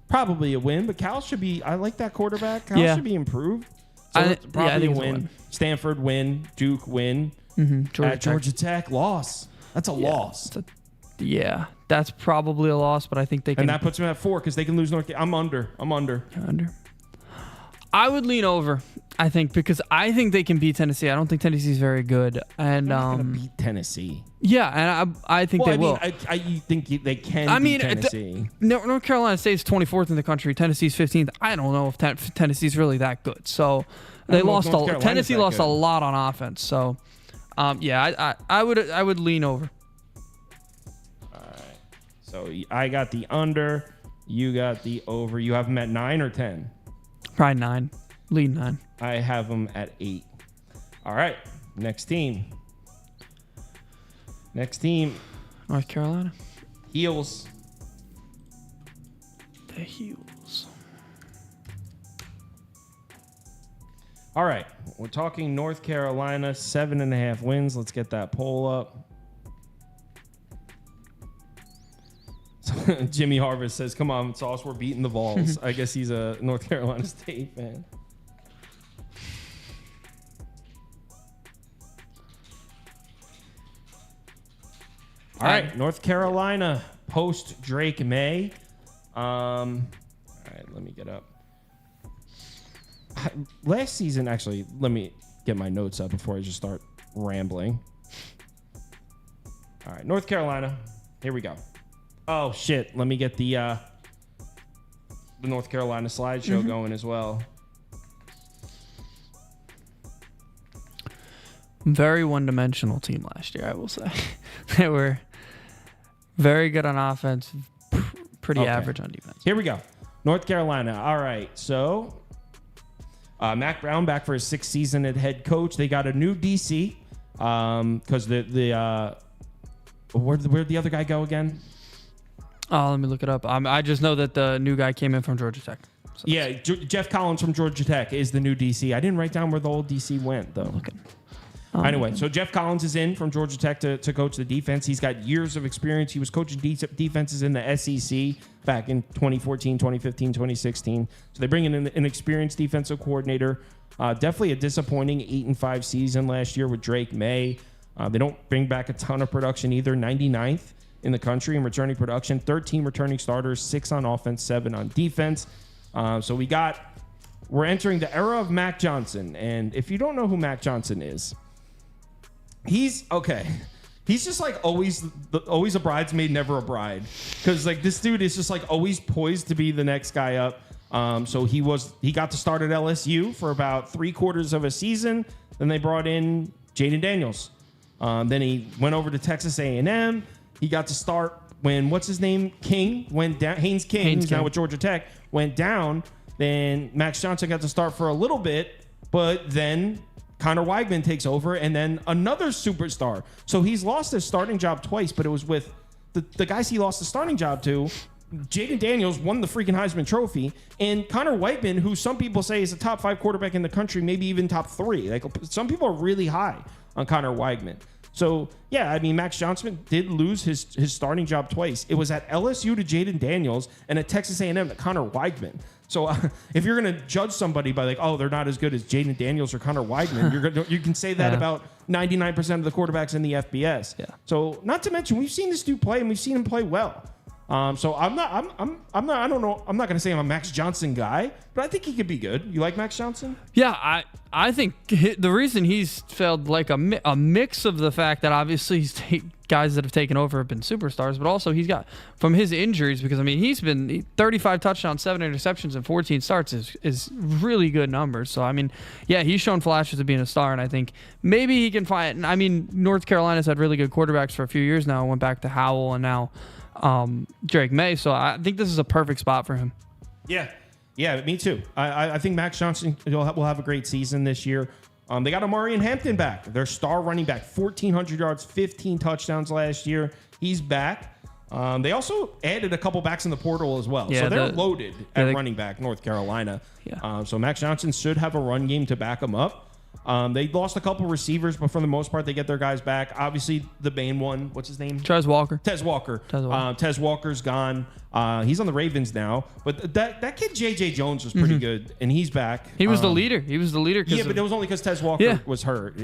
Probably a win, but Cal should be. I like that quarterback. Cal should be improved. So it's probably a win. Stanford win. Duke win. Georgia Tech loss. That's a loss. That's probably a loss, but I think they can. And that puts them at 4 because they can lose North. I'm under. I would lean over. I think because I think they can beat Tennessee. I don't think Tennessee's very good, and they're not gonna beat Tennessee. Yeah, and I think they will. I think they can. Beat Tennessee. North Carolina State's 24th in the country. Tennessee's 15th. I don't know if Tennessee's really that good. So they lost. Tennessee lost a lot on offense. So I would lean over. All right. So I got the under. You got the over. You have them at 9 or 10. Probably 9. Lead 9. I have them at 8. All right. Next team. North Carolina. Heels. The Heels. All right. We're talking North Carolina, 7.5 wins. Let's get that poll up. Jimmy Harvest says, come on, Sauce, we're beating the Vols. I guess he's a North Carolina State fan. All right, North Carolina, post Drake May. All right, let me get up. Last season, actually, let me get my notes up before I just start rambling. All right, North Carolina, here we go. Oh, shit. Let me get the North Carolina slideshow going as well. Very one-dimensional team last year, I will say. They were very good on offense, pretty average on defense. Here we go. North Carolina. All right. So, Mac Brown back for his 6th season at head coach. They got a new DC because where'd the other guy go again? Oh, let me look it up. I just know that the new guy came in from Georgia Tech. So Jeff Collins from Georgia Tech is the new DC. I didn't write down where the old DC went, though. Anyway, so Jeff Collins is in from Georgia Tech to coach the defense. He's got years of experience. He was coaching defenses in the SEC back in 2014, 2015, 2016. So they bring in an experienced defensive coordinator. Definitely a disappointing 8-5 season last year with Drake May. They don't bring back a ton of production either. 99th in the country in returning production. 13 returning starters, 6 on offense, 7 on defense. So we're entering the era of Mac Johnson. And if you don't know who Mac Johnson is, he's okay. He's just like always a bridesmaid, never a bride. Because like this dude is just like always poised to be the next guy up. So he got to start at LSU for about 3/4 of a season. Then they brought in Jaden Daniels. Then he went over to Texas A&M. He got to start when what's his name King went down. Haynes King, who's now with Georgia Tech, went down. Then Max Johnson got to start for a little bit, but then Connor Weigman takes over, and then another superstar. So he's lost his starting job twice, but it was with the guys he lost the starting job to. Jaden Daniels won the freaking Heisman Trophy, and Connor Weigman, who some people say is a top 5 quarterback in the country, maybe even top 3. Like some people are really high on Connor Weigman. So yeah, I mean Max Johnson did lose his starting job twice. It was at LSU to Jaden Daniels and at Texas A&M to Connor Weigman. So if you're going to judge somebody by like, oh, they're not as good as Jaden Daniels or Connor Weigman, you can say that about 99% of the quarterbacks in the FBS. Yeah. So not to mention, we've seen this dude play, and we've seen him play well. So I'm not. I don't know. I'm not going to say I'm a Max Johnson guy, but I think he could be good. You like Max Johnson? Yeah, I think the reason he's failed, like a mix of the fact that obviously guys that have taken over have been superstars, but also he's got from his injuries, because I mean he's been 35 touchdowns, 7 interceptions, and 14 starts is really good numbers. So I mean, yeah, he's shown flashes of being a star, and I think maybe he can find. I mean, North Carolina's had really good quarterbacks for a few years now. Went back to Howell and now Drake May. So I think this is a perfect spot for him. Yeah, me too. I think Max Johnson will have a great season this year. They got Amari and Hampton back. Their star running back, 1,400 yards, 15 touchdowns last year. He's back. They also added a couple backs in the portal as well. So they're loaded at running back, North Carolina. Yeah. So Max Johnson should have a run game to back him up. They lost a couple receivers, but for the most part, they get their guys back. Obviously, the main one, what's his name? Tez Walker. Tez Walker's gone. He's on the Ravens now. But that kid, J.J. Jones, was pretty good, and he's back. He was the leader. He was the leader. Yeah, but it was only because Tez Walker was hurt.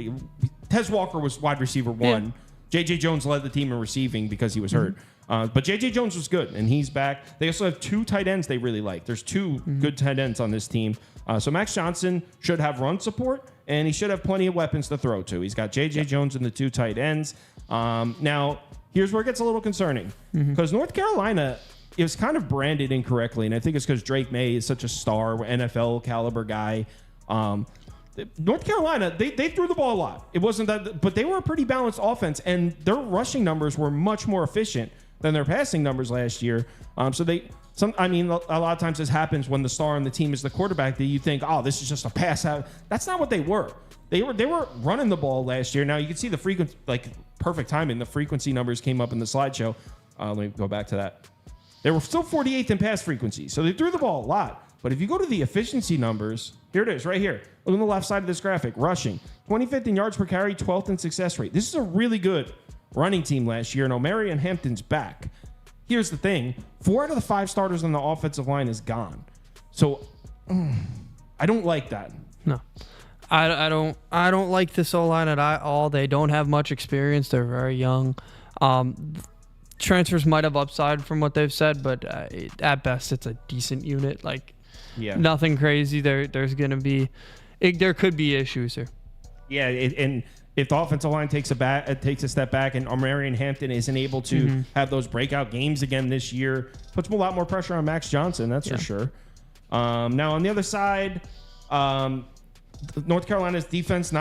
Tez Walker was wide receiver 1. Yeah. J.J. Jones led the team in receiving because he was hurt. But J.J. Jones was good, and he's back. They also have 2 tight ends they really like. There's 2 good tight ends on this team. So Max Johnson should have run support, and he should have plenty of weapons to throw to. He's got J.J. Jones and the 2 tight ends. Now, here's where it gets a little concerning, because North Carolina is kind of branded incorrectly, and I think it's because Drake May is such a star, NFL caliber guy. North Carolina, they threw the ball a lot. It wasn't that, but they were a pretty balanced offense, and their rushing numbers were much more efficient than their passing numbers last year. A lot of times this happens when the star on the team is the quarterback, that you think, oh, this is just a pass out. That's not what they were. They were running the ball last year. Now you can see the frequency, like perfect timing. The frequency numbers came up in the slideshow. Let me go back to that. They were still 48th in pass frequency, so they threw the ball a lot. But if you go to the efficiency numbers, here it is, right here. Look on the left side of this graphic. Rushing, 25th in yards per carry, 12th in success rate. This is a really good running team last year, and Omari and Hampton's back. Here's the thing. 4 out of the 5 starters on the offensive line is gone. So I don't like that. No. I don't like this O-line at all. They don't have much experience. They're very young. Transfers might have upside from what they've said, but at best it's a decent unit. Nothing crazy. There's going to be there could be issues here. Yeah, and if the offensive line takes a step back, and Omari and Hampton isn't able to have those breakout games again this year, puts a lot more pressure on Max Johnson. That's for sure. Now on the other side, North Carolina's defense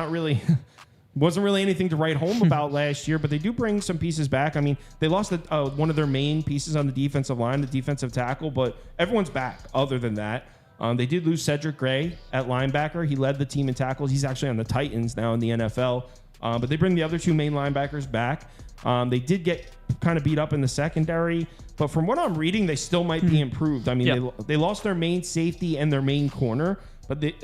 wasn't really anything to write home about last year, but they do bring some pieces back. I mean, they lost one of their main pieces on the defensive line, the defensive tackle, but everyone's back other than that. They did lose Cedric Gray at linebacker. He led the team in tackles. He's actually on the Titans now in the NFL. But they bring the other 2 main linebackers back. They did get kind of beat up in the secondary, but from what I'm reading, they still might be improved. I mean, they lost their main safety and their main corner, but they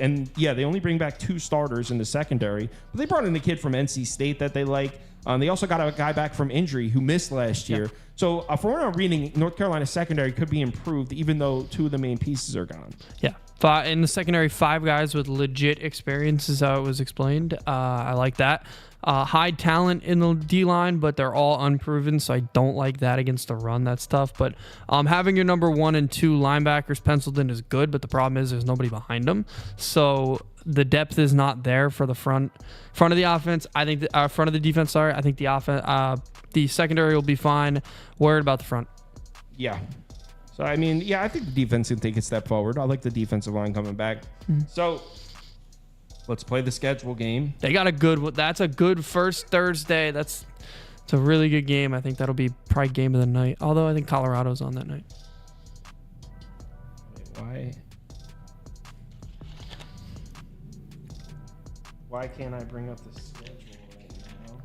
only bring back 2 starters in the secondary. But they brought in the kid from NC State that they like. They also got a guy back from injury who missed last year. So from what I'm reading, North Carolina's secondary could be improved, even though 2 of the main pieces are gone. Yeah. In the secondary, 5 guys with legit experience is how it was explained. I like that. High talent in the D-line, but they're all unproven, so I don't like that against the run. That's tough. But having your number 1 and 2 linebackers penciled in is good, but the problem is there's nobody behind them. So the depth is not there for the front of the offense. I think the front of the defense. Sorry, I think the secondary will be fine. Worried about the front. Yeah. So I mean, I think the defense can take a step forward. I like the defensive line coming back. So let's play the schedule game. They got that's a good first Thursday. It's a really good game. I think that'll be probably game of the night. Although I think Colorado's on that night. Wait, why can't I bring up the schedule right now?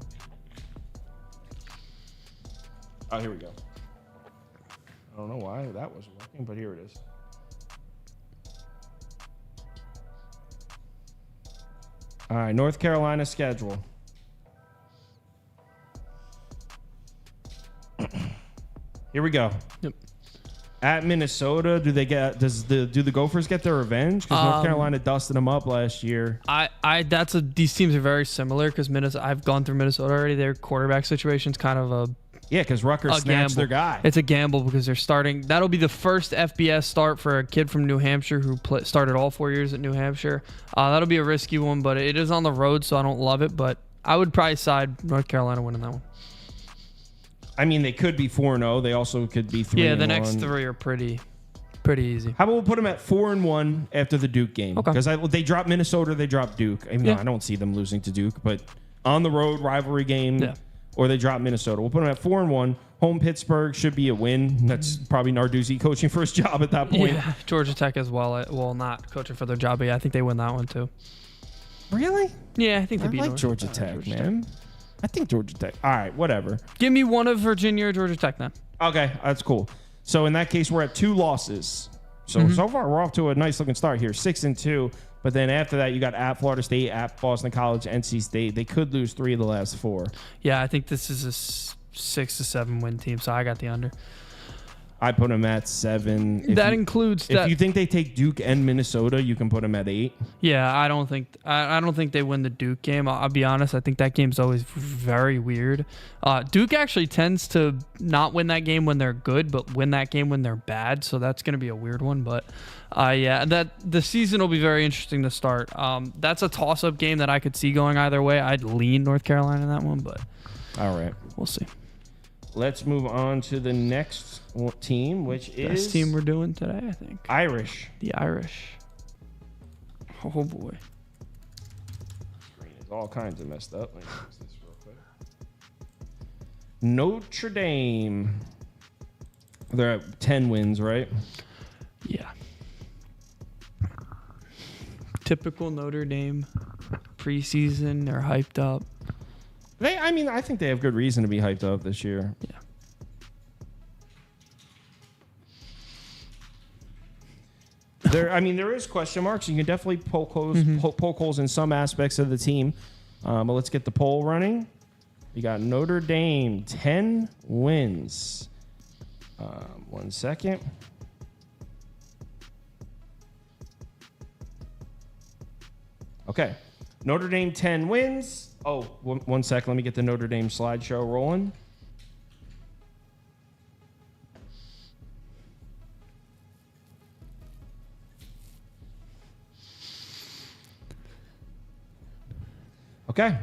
Oh, here we go. I don't know why that wasn't working, but here it is. All right, North Carolina schedule. Here we go. Yep. At Minnesota, do the Gophers get their revenge? Because North Carolina dusted them up last year. These teams are very similar because I've gone through Minnesota already. Their quarterback situation's kind of a Yeah, because Rutgers snatched their guy. It's a gamble because they're starting. That'll be the first FBS start for a kid from New Hampshire who started all 4 years at New Hampshire. That'll be a risky one, but it is on the road, so I don't love it. But I would probably side North Carolina winning that one. I mean, they could be 4-0. They also could be 3-1. Yeah, the next three are pretty easy. How about we'll put them at 4-1 after the Duke game? Okay. Because they dropped Minnesota, they dropped Duke. I mean, I don't see them losing to Duke, but on the road rivalry game. Yeah. Or they drop Minnesota. We'll put them at 4-1. Home Pittsburgh should be a win. That's probably Narduzzi coaching for his job at that point. Yeah, Georgia Tech as well. Well, not coaching for their job, but yeah, I think they win that one too. Really? Yeah, I think they beat like Georgia Tech, man. I think Georgia Tech. All right, whatever. Give me one of Virginia or Georgia Tech then. Okay, that's cool. So in that case, we're at 2 losses. So far, we're off to a nice looking start here, 6-2. But then after that, you got at Florida State, at Boston College, NC State. They could lose 3 of the last 4. Yeah, I think this is a 6 to 7 win team, so I got the under. I put them at 7. If you think they take Duke and Minnesota, you can put them at 8. Yeah, I don't think they win the Duke game. I'll be honest. I think that game's always very weird. Duke actually tends to not win that game when they're good, but win that game when they're bad. So that's going to be a weird one. But yeah, that the season will be very interesting to start. That's a toss-up game that I could see going either way. I'd lean North Carolina in that one, but all right, we'll see. Let's move on to the next team, which is best team we're doing today, I think. Irish. The Irish. Oh boy. Screen is all kinds of messed up. Let me fix this real quick. Notre Dame. They're at 10 wins, right? Yeah. Typical Notre Dame preseason. They're hyped up. I think they have good reason to be hyped up this year. Yeah. There is question marks. You can definitely poke holes in some aspects of the team. But let's get the poll running. We got Notre Dame, 10 wins. 1 second. Okay. Notre Dame, 10 wins. Oh, 1 sec. Let me get the Notre Dame slideshow rolling. Okay.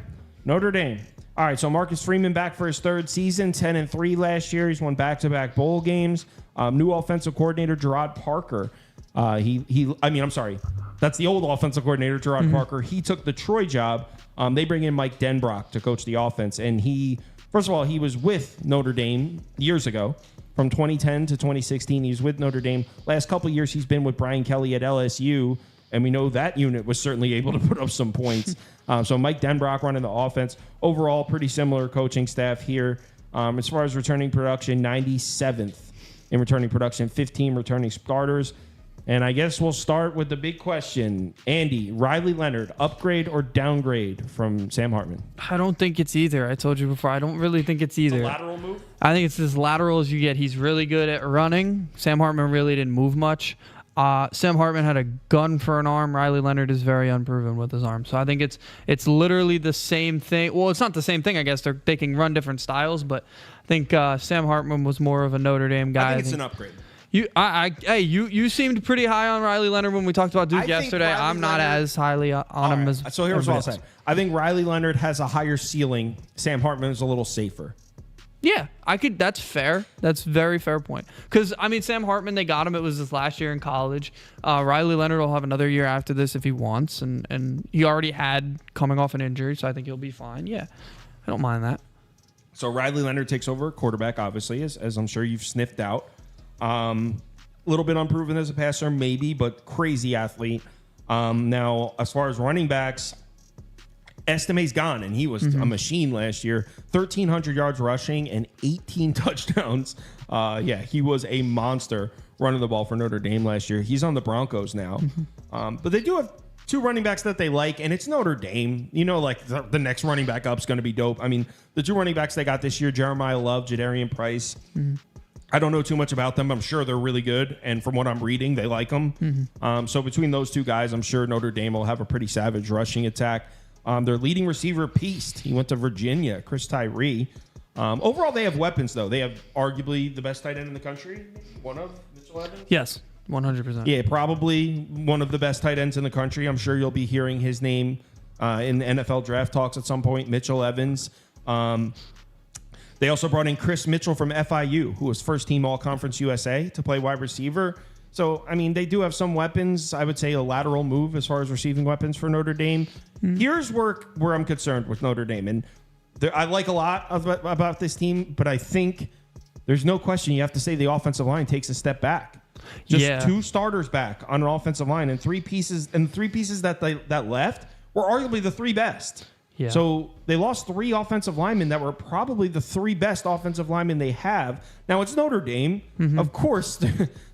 Notre Dame. All right, so Marcus Freeman back for his 3rd season, 10-3 last year. He's won back-to-back bowl games. New offensive coordinator Gerard Parker. I'm sorry. That's the old offensive coordinator, Gerard Parker. He took the Troy job. They bring in Mike Denbrock to coach the offense. And first of all, he was with Notre Dame years ago. From 2010 to 2016, he was with Notre Dame. Last couple of years, he's been with Brian Kelly at LSU. And we know that unit was certainly able to put up some points. So Mike Denbrock running the offense. Overall, pretty similar coaching staff here. As far as returning production, 97th in returning production, 15 returning starters. And I guess we'll start with the big question. Andy, Riley Leonard, upgrade or downgrade from Sam Hartman? I don't think it's either. I told you before, I don't really think it's either. It's a lateral move? I think it's as lateral as you get. He's really good at running. Sam Hartman really didn't move much. Sam Hartman had a gun for an arm. Riley Leonard is very unproven with his arm. So I think it's literally the same thing. Well, it's not the same thing, I guess. They can run different styles, but I think Sam Hartman was more of a Notre Dame guy. I think it's an upgrade. You seemed pretty high on Riley Leonard when we talked about Duke yesterday. I'm not as highly on him as. So here's what I'll say. I think Riley Leonard has a higher ceiling. Sam Hartman is a little safer. Yeah, that's fair. That's a very fair point. Because, Sam Hartman, they got him. It was his last year in college. Riley Leonard will have another year after this if he wants. And he already had coming off an injury, so I think he'll be fine. Yeah, I don't mind that. So Riley Leonard takes over quarterback, obviously, as I'm sure you've sniffed out. A little bit unproven as a passer, maybe, but crazy athlete. Now, as far as running backs, Estime's gone, and he was a machine last year. 1,300 yards rushing and 18 touchdowns. He was a monster running the ball for Notre Dame last year. He's on the Broncos now. But they do have 2 running backs that they like, and it's Notre Dame. The next running back up is going to be dope. The 2 running backs they got this year, Jeremiah Love, Jadarian Price. I don't know too much about them. I'm sure they're really good, and from what I'm reading, they like them. So between those 2 guys, I'm sure Notre Dame will have a pretty savage rushing attack. Their leading receiver, Peast, he went to Virginia, Chris Tyree. Overall, they have weapons, though. They have arguably the best tight end in the country. One of Mitchell Evans? Yes, 100%. Yeah, probably one of the best tight ends in the country. I'm sure you'll be hearing his name in the NFL draft talks at some point, Mitchell Evans. They also brought in Chris Mitchell from FIU, who was first-team All-Conference USA, to play wide receiver. So, I mean, they do have some weapons. I would say a lateral move as far as receiving weapons for Notre Dame. Here's where I'm concerned with Notre Dame. And I like a lot about this team, but I think there's no question you have to say the offensive line takes a step back. Just 2 starters back on an offensive line, and 3 pieces that left were arguably the 3 best. Yeah. So they lost 3 offensive linemen that were probably the 3 best offensive linemen they have. Now it's Notre Dame, of course.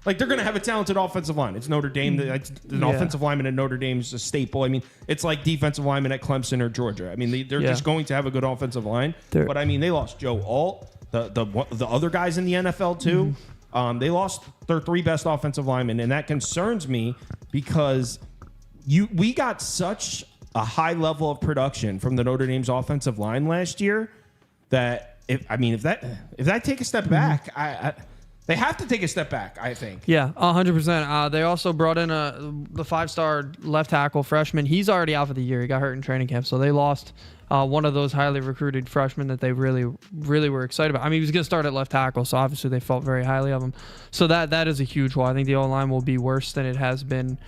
Like they're going to have a talented offensive line. It's Notre Dame. An offensive lineman at Notre Dame is a staple. I mean, it's like defensive linemen at Clemson or Georgia. I mean, they're just going to have a good offensive line. But I mean, they lost Joe Alt, the other guys in the NFL too. They lost their 3 best offensive linemen, and that concerns me because we got such a high level of production from the Notre Dame's offensive line last year that if they take a step back, they have to take a step back, I think. Yeah, 100%. They also brought in the 5-star left tackle freshman. He's already out for the year. He got hurt in training camp, so they lost one of those highly recruited freshmen that they really, really were excited about. I mean, he was going to start at left tackle, so obviously they felt very highly of him. So that is a huge hole. I think the O-line will be worse than it has been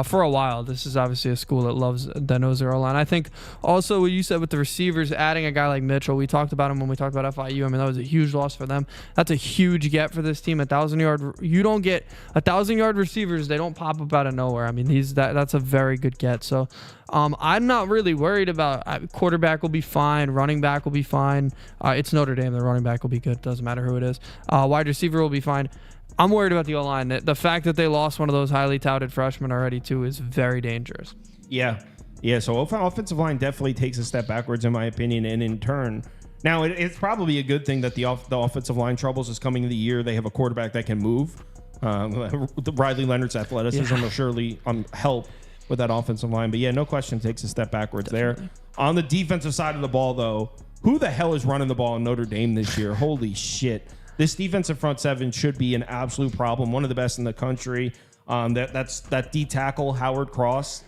for a while. This is obviously a school that knows their O-line. I think also what you said with the receivers, adding a guy like Mitchell, we talked about him when we talked about FIU. I mean, that was a huge loss for them. That's a huge get for this team. 1,000-yard. You don't get 1,000-yard receivers. They don't pop up out of nowhere. I mean, that's a very good get. So I'm not really worried about quarterback will be fine. Running back will be fine. It's Notre Dame. The running back will be good. Doesn't matter who it is. Wide receiver will be fine. I'm worried about the O-line. The fact that they lost one of those highly touted freshmen already, too, is very dangerous. Yeah. So offensive line definitely takes a step backwards, in my opinion, and in turn, now it's probably a good thing that the offensive line troubles is coming in the year. They have a quarterback that can move. Riley Leonard's athleticism will surely help with that offensive line. But yeah, no question, takes a step backwards there. On the defensive side of the ball, though, who the hell is running the ball in Notre Dame this year? Holy shit. This defensive front 7 should be an absolute problem. One of the best in the country. That's D tackle Howard Cross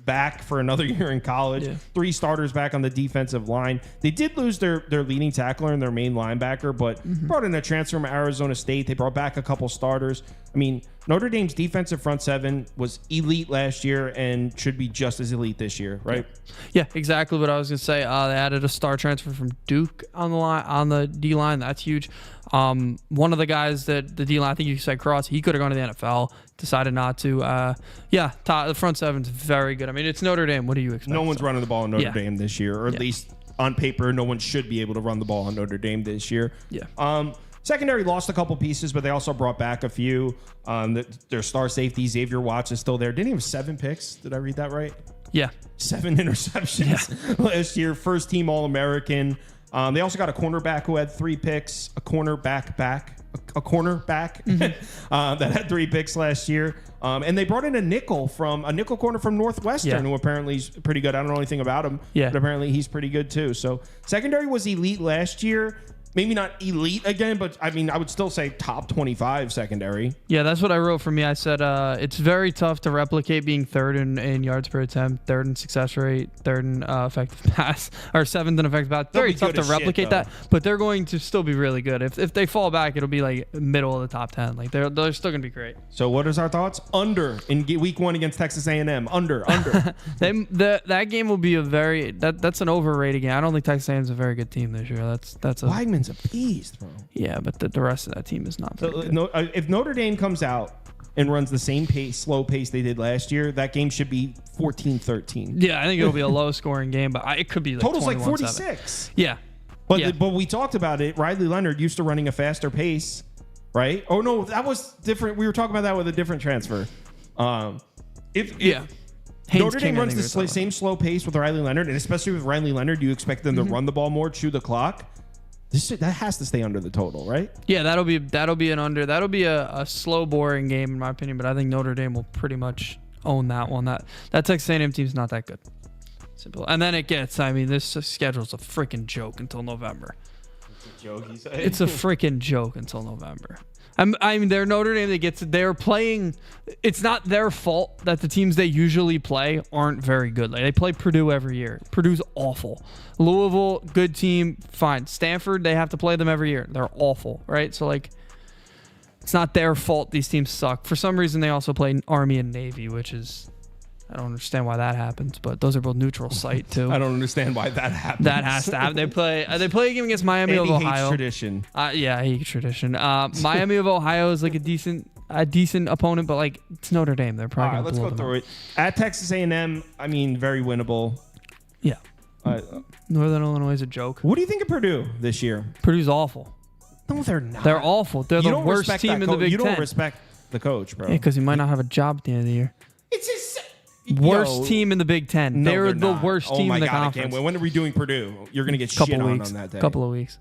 back for another year in college. Yeah. 3 starters back on the defensive line. They did lose their leading tackler and their main linebacker, but brought in a transfer from Arizona State. They brought back a couple starters. I mean, Notre Dame's defensive front 7 was elite last year and should be just as elite this year, right? Yeah, exactly what I was going to say. They added a star transfer from Duke on the D line. That's huge. One of the guys that the D line, I think you said Cross, he could have gone to the NFL, decided not to. The front 7's very good. I mean, it's Notre Dame. What do you expect? No one's running the ball in Notre Dame this year, or at least on paper, no one should be able to run the ball on Notre Dame this year. Yeah. Secondary lost a couple pieces, but they also brought back a few. Their star safety, Xavier Watts, is still there. Didn't he have 7 picks? Did I read that right? Yeah. 7 interceptions last year. First team All-American. They also got a cornerback who had 3 picks, a cornerback that had 3 picks last year. And they brought in a nickel corner from Northwestern, who apparently is pretty good. I don't know anything about him, but apparently he's pretty good too. So secondary was elite last year. Maybe not elite again, but I mean, I would still say top 25 secondary. Yeah, that's what I wrote for me. I said it's very tough to replicate being 3rd in yards per attempt, 3rd in success rate, 3rd in effective pass, or 7th in effective pass. Very tough to replicate that, but they're going to still be really good. If they fall back, it'll be like middle of the top 10. Like they're still going to be great. So what is our thoughts? Under in week 1 against Texas A&M. Under. That game will be that's an overrated game. I don't think Texas A&M is a very good team this year. That's a Weidman's a beast, bro. Yeah, but the rest of that team is not very good. If Notre Dame comes out and runs the same slow pace they did last year, that game should be 14-13. Yeah, I think it'll be a low-scoring game, but it could be like total's like 46. Yeah. But we talked about it. Riley Leonard used to running a faster pace, right? Oh, no, that was different. We were talking about that with a different transfer. If Notre Dame runs the same slow pace with Riley Leonard, and especially with Riley Leonard, you expect them to run the ball more, chew the clock. That has to stay under the total, right? Yeah, that'll be an under. That'll be a slow, boring game in my opinion. But I think Notre Dame will pretty much own that one. That Texas A&M team's not that good. Simple. And then it gets. I mean, this schedule's a freaking joke until November. joke. It's a freaking joke until November. I mean, they're Notre Dame. They're playing. It's not their fault that the teams they usually play aren't very good. Like they play Purdue every year. Purdue's awful. Louisville, good team, fine. Stanford, they have to play them every year. They're awful, right? So like, it's not their fault. These teams suck. For some reason, they also play Army and Navy, which is. I don't understand why that happens, but those are both neutral site too. I don't understand why that happens. That has to happen. They play a game against Miami of Ohio. Hates tradition. Yeah, I hate tradition. Miami of Ohio is like a decent opponent, but like it's Notre Dame. They're probably. All right, let's go through it. At Texas A&M, I mean, very winnable. Yeah. Northern Illinois is a joke. What do you think of Purdue this year? Purdue's awful. No, they're not. They're awful. They're the worst team in the Big Ten. You don't respect the coach, bro. Yeah, because he might not have a job at the end of the year. It's his. Worst team in the Big Ten. No, they're the not. worst team in the conference. I can't win. When are we doing Purdue? You're going to get shit on that day. Couple of weeks.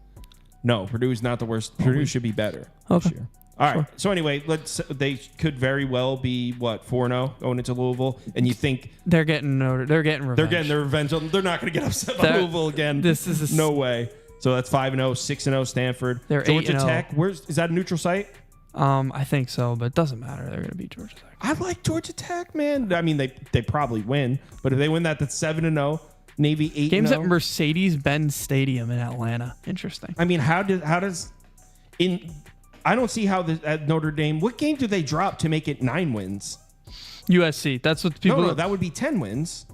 No, Purdue is not the worst. Purdue should be better this year. All right. So anyway, they could very well be 4-0 going into Louisville, and you think they're getting revenge. They're getting their revenge. They're not going to get upset by Louisville again. This is no way. So that's 5-0, 6-0 Stanford. They're Georgia 8-0. Tech. Is that a neutral site? I think so, but it doesn't matter. They're going to beat Georgia Tech. I like Georgia Tech, man. I mean, they probably win, but if they win that's 7-0. Navy 8-0. Games at Mercedes-Benz Stadium in Atlanta. Interesting. I mean, I don't see how at Notre Dame. What game do they drop to make it 9 wins? USC. That's what people. No, that would be 10 wins.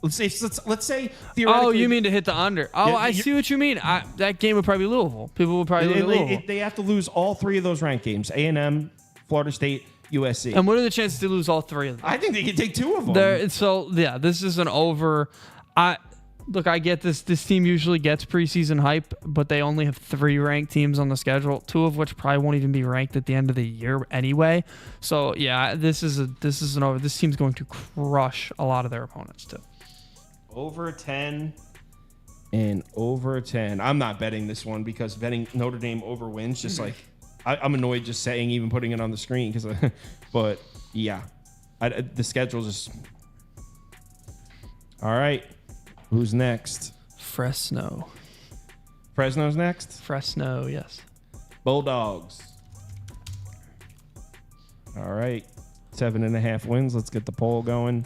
Let's say theoretically. Oh, you mean to hit the under? Oh, yeah, I see what you mean. That game would probably be Louisville. People would probably look at Louisville. They have to lose all 3 of those ranked games: A&M, Florida State, USC. And what are the chances to lose all 3 of them? I think they can take 2 of them. This is an over. I get this. This team usually gets preseason hype, but they only have 3 ranked teams on the schedule, 2 of which probably won't even be ranked at the end of the year anyway. So yeah, this is an over. This team's going to crush a lot of their opponents too. Over 10 and over 10. I'm not betting this one because betting Notre Dame over wins just like I'm annoyed just saying, even putting it on the screen but yeah, the schedule's just. All right, who's next? Fresno's next. Fresno, yes. Bulldogs. All right, 7.5 wins. Let's get the poll going.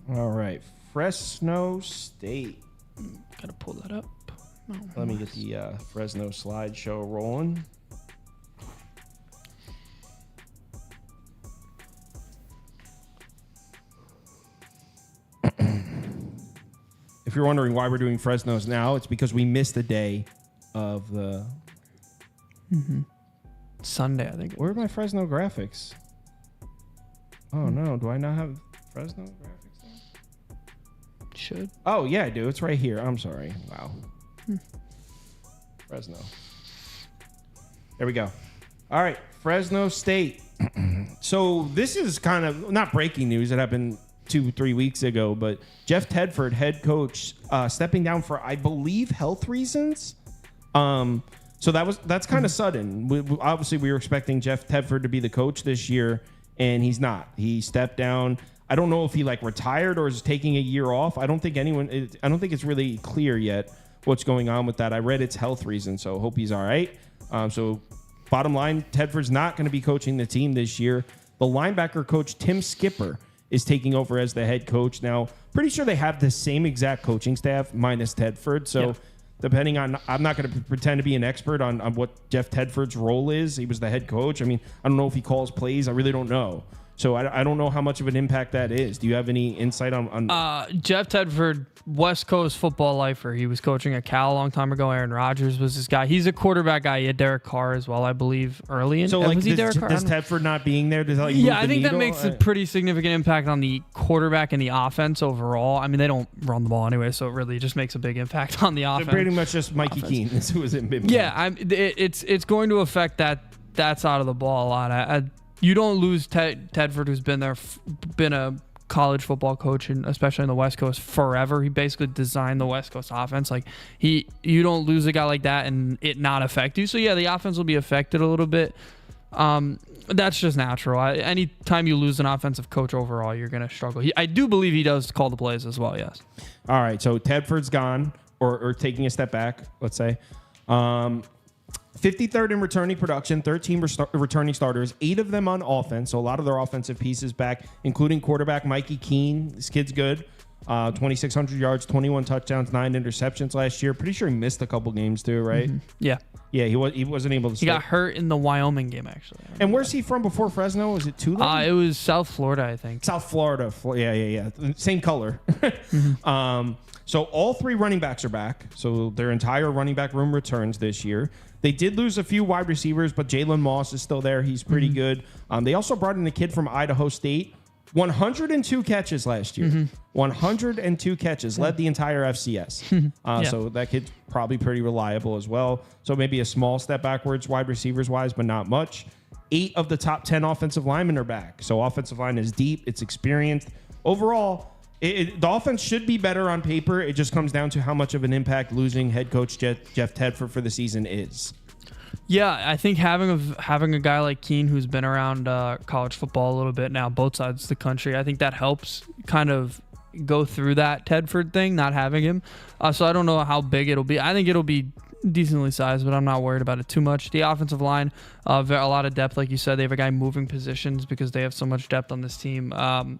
All right, Fresno State. Gotta pull that up. Let me get the Fresno slideshow rolling. If you're wondering why we're doing Fresno's now, it's because we missed the day of the Sunday, I think. Where are my Fresno graphics? Oh no, do I not have Fresno graphics? Should. Oh, yeah, I do. It's right here. I'm sorry. Wow. Fresno. There we go. All right. Fresno State. So this is kind of not breaking news. It happened 2-3 weeks ago, but Jeff Tedford, head coach, stepping down for, I believe, health reasons. So that's kind of sudden. Obviously, we were expecting Jeff Tedford to be the coach this year, and he's not. He stepped down. I don't know if he retired or is taking a year off. I don't think it's really clear yet what's going on with that. I read it's health reasons, so hope he's all right. So bottom line, Tedford's not going to be coaching the team this year. The linebacker coach, Tim Skipper, is taking over as the head coach. Now, pretty sure they have the same exact coaching staff minus Tedford. So depending on, I'm not going to pretend to be an expert on what Jeff Tedford's role is. He was the head coach. I mean, I don't know if he calls plays. I really don't know. So I don't know how much of an impact that is. Do you have any insight on Jeff Tedford, West Coast football lifer. He was coaching at Cal a long time ago. Aaron Rodgers was his guy. He's a quarterback guy. He had Derek Carr as well, I believe, early in. So was he does Tedford not being there? Does I think that makes a pretty significant impact on the quarterback and the offense overall. I mean, they don't run the ball anyway, so it really just makes a big impact on the offense. They're pretty much just Mikey Keene is who was in big. Yeah, it's going to affect that side of the ball a lot. You don't lose Tedford, who's been a college football coach, and especially in the West Coast, forever. He basically designed the West Coast offense. Like you don't lose a guy like that and it not affect you. So yeah, the offense will be affected a little bit. That's just natural. Anytime you lose an offensive coach overall, you're gonna struggle. I do believe he does call the plays as well. Yes. All right. So Tedford's gone, or taking a step back. Let's say. 53rd in returning production, 13 returning starters, 8 of them on offense. So a lot of their offensive pieces back, including quarterback Mikey Keene. This kid's good. 2,600 yards, 21 touchdowns, 9 interceptions last year. Pretty sure he missed a couple games too, right? Mm-hmm. Yeah. Yeah, he wasn't able to start. He got hurt in the Wyoming game, actually. And where's he from before Fresno? Was it Tulane? It was South Florida, I think. South Florida. Yeah. Same color. So all 3 running backs are back. So their entire running back room returns this year. They did lose a few wide receivers, but Jalen Moss is still there. He's pretty good. They also brought in a kid from Idaho State. 102 catches last year. 102 catches. Led the entire FCS. So that kid's probably pretty reliable as well. So maybe a small step backwards wide receivers wise, but not much. 8 of the top 10 offensive linemen are back. So offensive line is deep. It's experienced. Overall, the offense should be better on paper. It just comes down to how much of an impact losing head coach Jeff Tedford for the season is. Yeah, I think having a guy like Keene who's been around college football a little bit now, both sides of the country, I think that helps kind of go through that Tedford thing, not having him. So I don't know how big it'll be. I think it'll be decently sized, but I'm not worried about it too much. The offensive line, a lot of depth, like you said. They have a guy moving positions because they have so much depth on this team.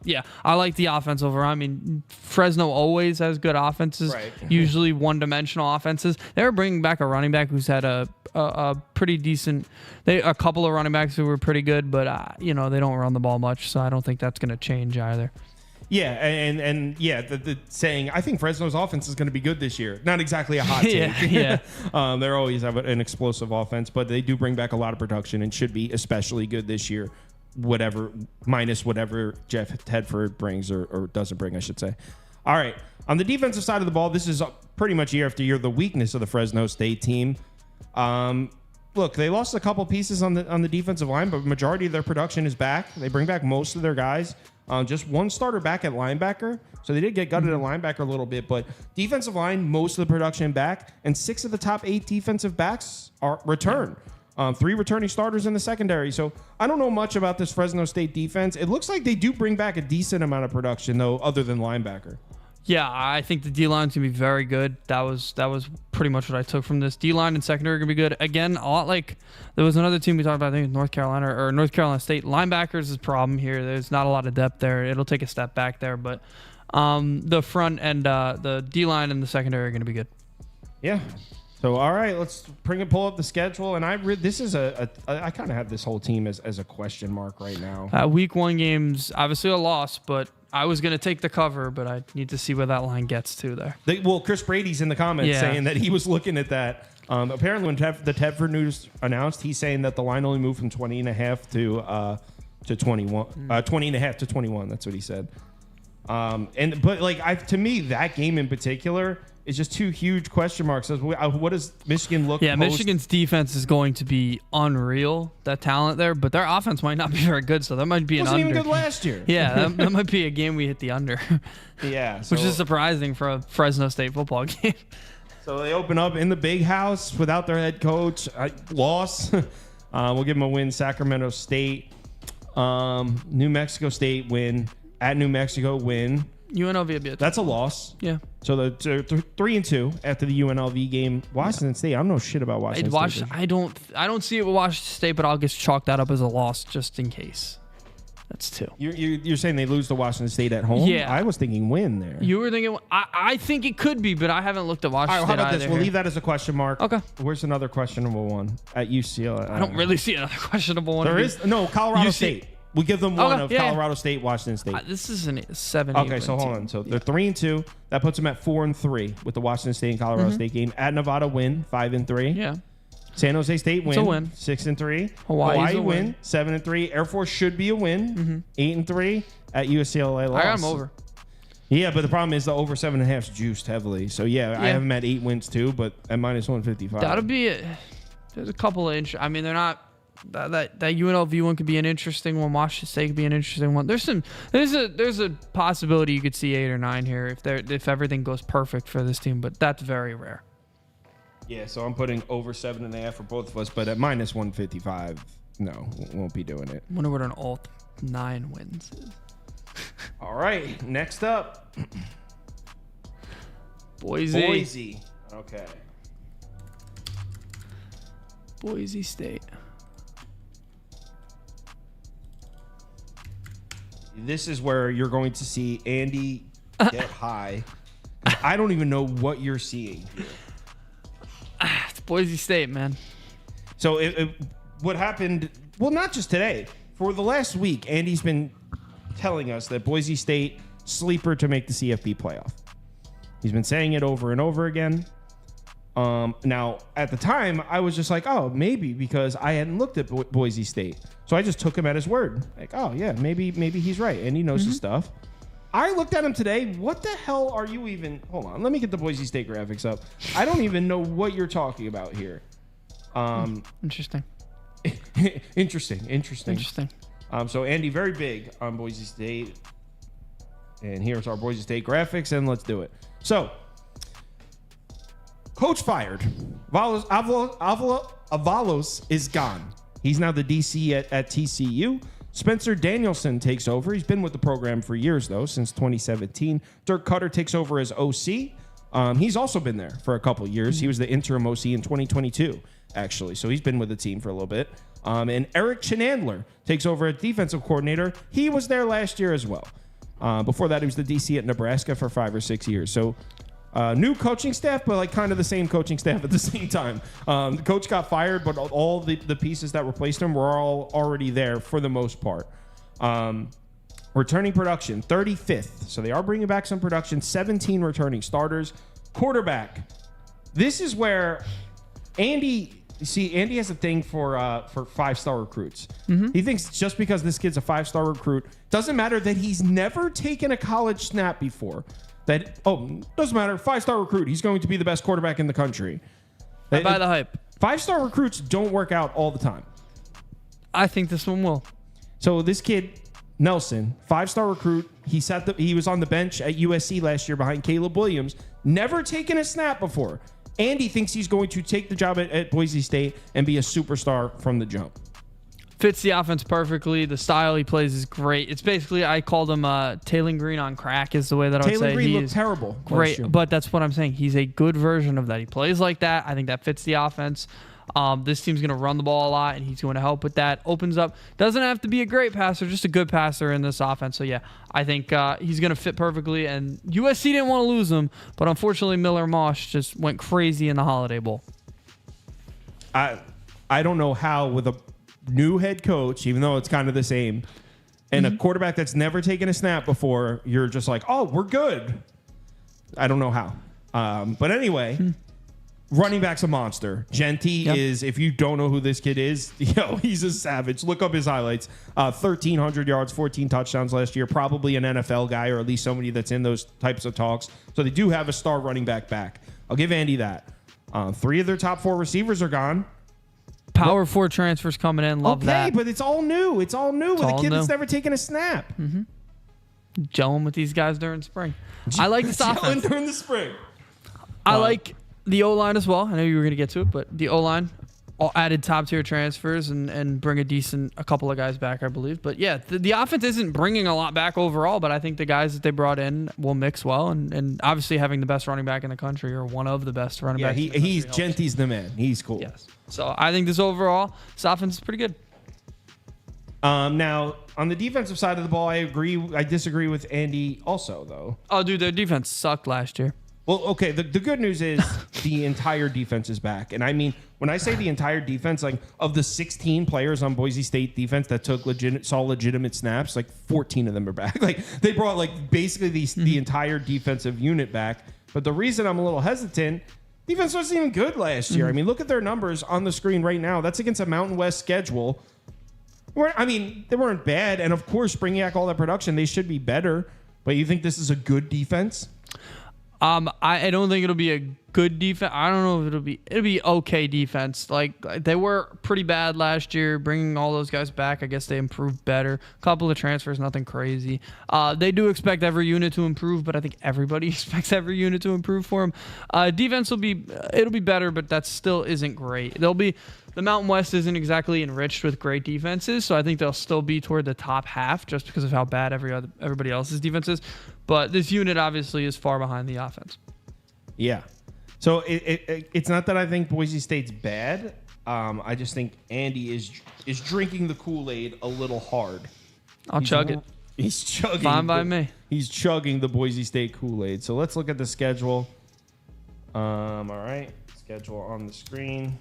Yeah, I like the offense overall. I mean, Fresno always has good offenses, right. Usually one-dimensional offenses. They were bringing back a running back who's had a pretty decent. A couple of running backs who were pretty good, but they don't run the ball much, so I don't think that's going to change either. Yeah, and the saying, I think Fresno's offense is going to be good this year. Not exactly a hot take. Yeah. They always have an explosive offense, but they do bring back a lot of production and should be especially good this year, minus whatever Jeff Tedford brings or doesn't bring, I should say. All right, on the defensive side of the ball, this is pretty much year after year the weakness of the Fresno State team. Look, they lost a couple pieces on the defensive line, but majority of their production is back. They bring back most of their guys. Just one starter back at linebacker. So they did get gutted at linebacker a little bit, but defensive line, most of the production back, and 6 of the top 8 defensive backs are return. 3 returning starters in the secondary. So I don't know much about this Fresno State defense. It looks like they do bring back a decent amount of production, though, other than linebacker. Yeah, I think the D-line's going to be very good. That was pretty much what I took from this. D-line and secondary are going to be good. Again, a lot like there was another team we talked about, I think North Carolina State. Linebackers is a problem here. There's not a lot of depth there. It'll take a step back there, but the front and the D-line and the secondary are going to be good. Yeah. So, all right, let's pull up the schedule. And I kind of have this whole team as a question mark right now. Week 1 games, obviously a loss, but I was going to take the cover, but I need to see where that line gets to there. Chris Brady's in the comments saying that he was looking at that. Apparently, when the Tedford news announced, he's saying that the line only moved from 20.5 to 21. 20.5 to 21. That's what he said. To me, that game in particular is just 2 huge question marks. What does Michigan look? Yeah, Michigan's defense is going to be unreal. That talent there, but their offense might not be very good. So that might be an under. Wasn't even good last year. Yeah, that might be a game we hit the under. Yeah, which is surprising for a Fresno State football game. So they open up in the big house without their head coach. Loss. We'll give them a win. Sacramento State, New Mexico State win. At New Mexico win. UNLV. That's a loss. Yeah. So they're 3-2 after the UNLV game. Washington State. I don't know shit about Washington State. I don't see it with Washington State, but I'll just chalk that up as a loss just in case. That's 2. You're saying they lose to Washington State at home? Yeah. I was thinking win there. You were thinking. I think it could be, but I haven't looked at Washington State. All right, how about this? We'll leave that as a question mark. Okay. Where's another questionable one at UCLA? I don't really see another questionable one. There is Colorado State. We give them one of Colorado State, Washington State. This is a 7. Okay, so hold on. So they're 3-2. That puts them at 4-3 with the Washington State and Colorado State game. At Nevada win 5-3. Yeah. San Jose State win. It's a win. 6-3. Hawaii win 7-3. Air Force should be a win. 8-3. At UCLA loss. I got them over. Yeah, but the problem is the over 7.5 is juiced heavily. So I have them at 8 wins too, but at -155. That'll be it. There's a couple of I mean, they're not that UNLV one could be an interesting one. Washington State could be an interesting one. There's a possibility you could see 8 or 9 here if everything goes perfect for this team, but that's very rare. Yeah, so I'm putting over 7.5 for both of us, but at minus 155, no, won't be doing it. I wonder what an all 9 wins is. All right, next up, Boise. Okay. Boise State. This is where you're going to see Andy get high. I don't even know what you're seeing here. It's Boise State, man. So what happened, well, not just today. For the last week, Andy's been telling us that Boise State, sleeper to make the CFB playoff. He's been saying it over and over again. Now, at the time, I was just like, oh, maybe, because I hadn't looked at Boise State. So I just took him at his word. Like, oh, yeah, maybe he's right. And he knows his stuff. I looked at him today. What the hell are you even... Hold on. Let me get the Boise State graphics up. I don't even know what you're talking about here. Interesting. Interesting. So Andy, very big on Boise State. And here's our Boise State graphics, and let's do it. So... Coach fired. Avalos is gone. He's now the DC at TCU. Spencer Danielson takes over. He's been with the program for years, though, since 2017. Dirk Cutter takes over as OC. He's also been there for a couple of years. He was the interim OC in 2022, actually. So he's been with the team for a little bit. And Eric Chenandler takes over as defensive coordinator. He was there last year as well. Before that, he was the DC at Nebraska for 5 or 6 years. So new coaching staff, but like kind of the same coaching staff at the same time. The coach got fired, but all the pieces that replaced him were all already there for the most part. Returning production, 35th. So they are bringing back some production. 17 returning starters. Quarterback. This is where Andy has a thing for 5-star recruits. He thinks just because this kid's a 5-star recruit, doesn't matter that he's never taken a college snap before. Doesn't matter. 5-star recruit. He's going to be the best quarterback in the country. I buy the hype. 5-star recruits don't work out all the time. I think this one will. So this kid, Nelson, 5-star recruit. He was on the bench at USC last year behind Caleb Williams. Never taken a snap before. Andy thinks he's going to take the job at Boise State and be a superstar from the jump. Fits the offense perfectly. The style he plays is great. It's basically, I called him Taylor Green on crack is the way that I would say. Taylor Green looked terrible. Great, but that's what I'm saying. He's a good version of that. He plays like that. I think that fits the offense. This team's going to run the ball a lot, and he's going to help with that. Opens up. Doesn't have to be a great passer, just a good passer in this offense. So, yeah, I think he's going to fit perfectly. And USC didn't want to lose him, but unfortunately Miller Mosh just went crazy in the Holiday Bowl. I don't know how with a new head coach, even though it's kind of the same, and a quarterback that's never taken a snap before, you're just like, oh, we're good. I don't know how. But anyway, running back's a monster. Genty is, if you don't know who this kid is, he's a savage. Look up his highlights. 1,300 yards, 14 touchdowns last year. Probably an NFL guy, or at least somebody that's in those types of talks. So they do have a star running back. I'll give Andy that. 3 of their top 4 receivers are gone. Power 4 transfers coming in. Love that. Okay, but it's all new. It's all new with a kid that's never taken a snap. Gelling with these guys during spring. I like this offense. During the spring. I like the O-line as well. I know you were going to get to it, but the O-line added top-tier transfers and bring a couple of guys back, I believe. But, yeah, the offense isn't bringing a lot back overall, but I think the guys that they brought in will mix well. And obviously having the best running back in the country, or one of the best running backs in the country, he's Genty's the man. He's cool. Yes. So I think this offense is pretty good. Now, on the defensive side of the ball, I disagree with Andy also, though. Oh, dude, their defense sucked last year. Well, okay, the good news is the entire defense is back. And I mean, when I say the entire defense, like of the 16 players on Boise State defense that saw legitimate snaps, like 14 of them are back. Like they brought like basically the entire defensive unit back. But the reason I'm a little hesitant, defense wasn't even good last year. I mean, look at their numbers on the screen right now. That's against a Mountain West schedule. They weren't bad. And of course, bringing back all that production, they should be better. But you think this is a good defense? I don't think it'll be a good defense. I don't know if it'll be okay defense. Like they were pretty bad last year. Bringing all those guys back, I guess they improved better. A couple of transfers, nothing crazy. They do expect every unit to improve, but I think everybody expects every unit to improve for them. Defense it'll be better, but that still isn't great. The Mountain West isn't exactly enriched with great defenses, so I think they'll still be toward the top half just because of how bad everybody else's defense is. But this unit obviously is far behind the offense. Yeah. So it's not that I think Boise State's bad. I just think Andy is drinking the Kool-Aid a little hard. I'll chug it. He's chugging. Fine by me. He's chugging the Boise State Kool-Aid. So let's look at the schedule. All right. Schedule on the screen.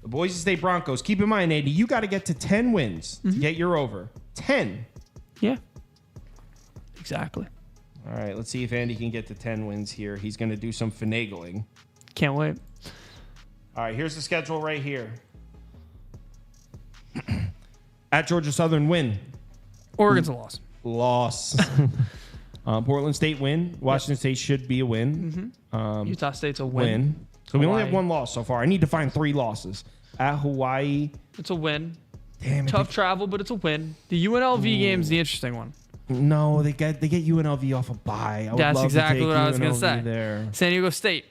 The Boise State Broncos. Keep in mind, Andy, you got to get to 10 wins to get your over. 10. Yeah. Exactly. All right. Let's see if Andy can get to 10 wins here. He's going to do some finagling. Can't wait. All right. Here's the schedule right here. At Georgia Southern, win. Oregon's a loss. Loss. Portland State win. Washington State should be a win. Utah State's a win. So we only have one loss so far. I need to find 3 losses. At Hawaii. It's a win. Damn it. Tough travel, but it's a win. The UNLV game's the interesting one. No, they get UNLV off a bye. That's exactly what I was going to say. There. San Diego State,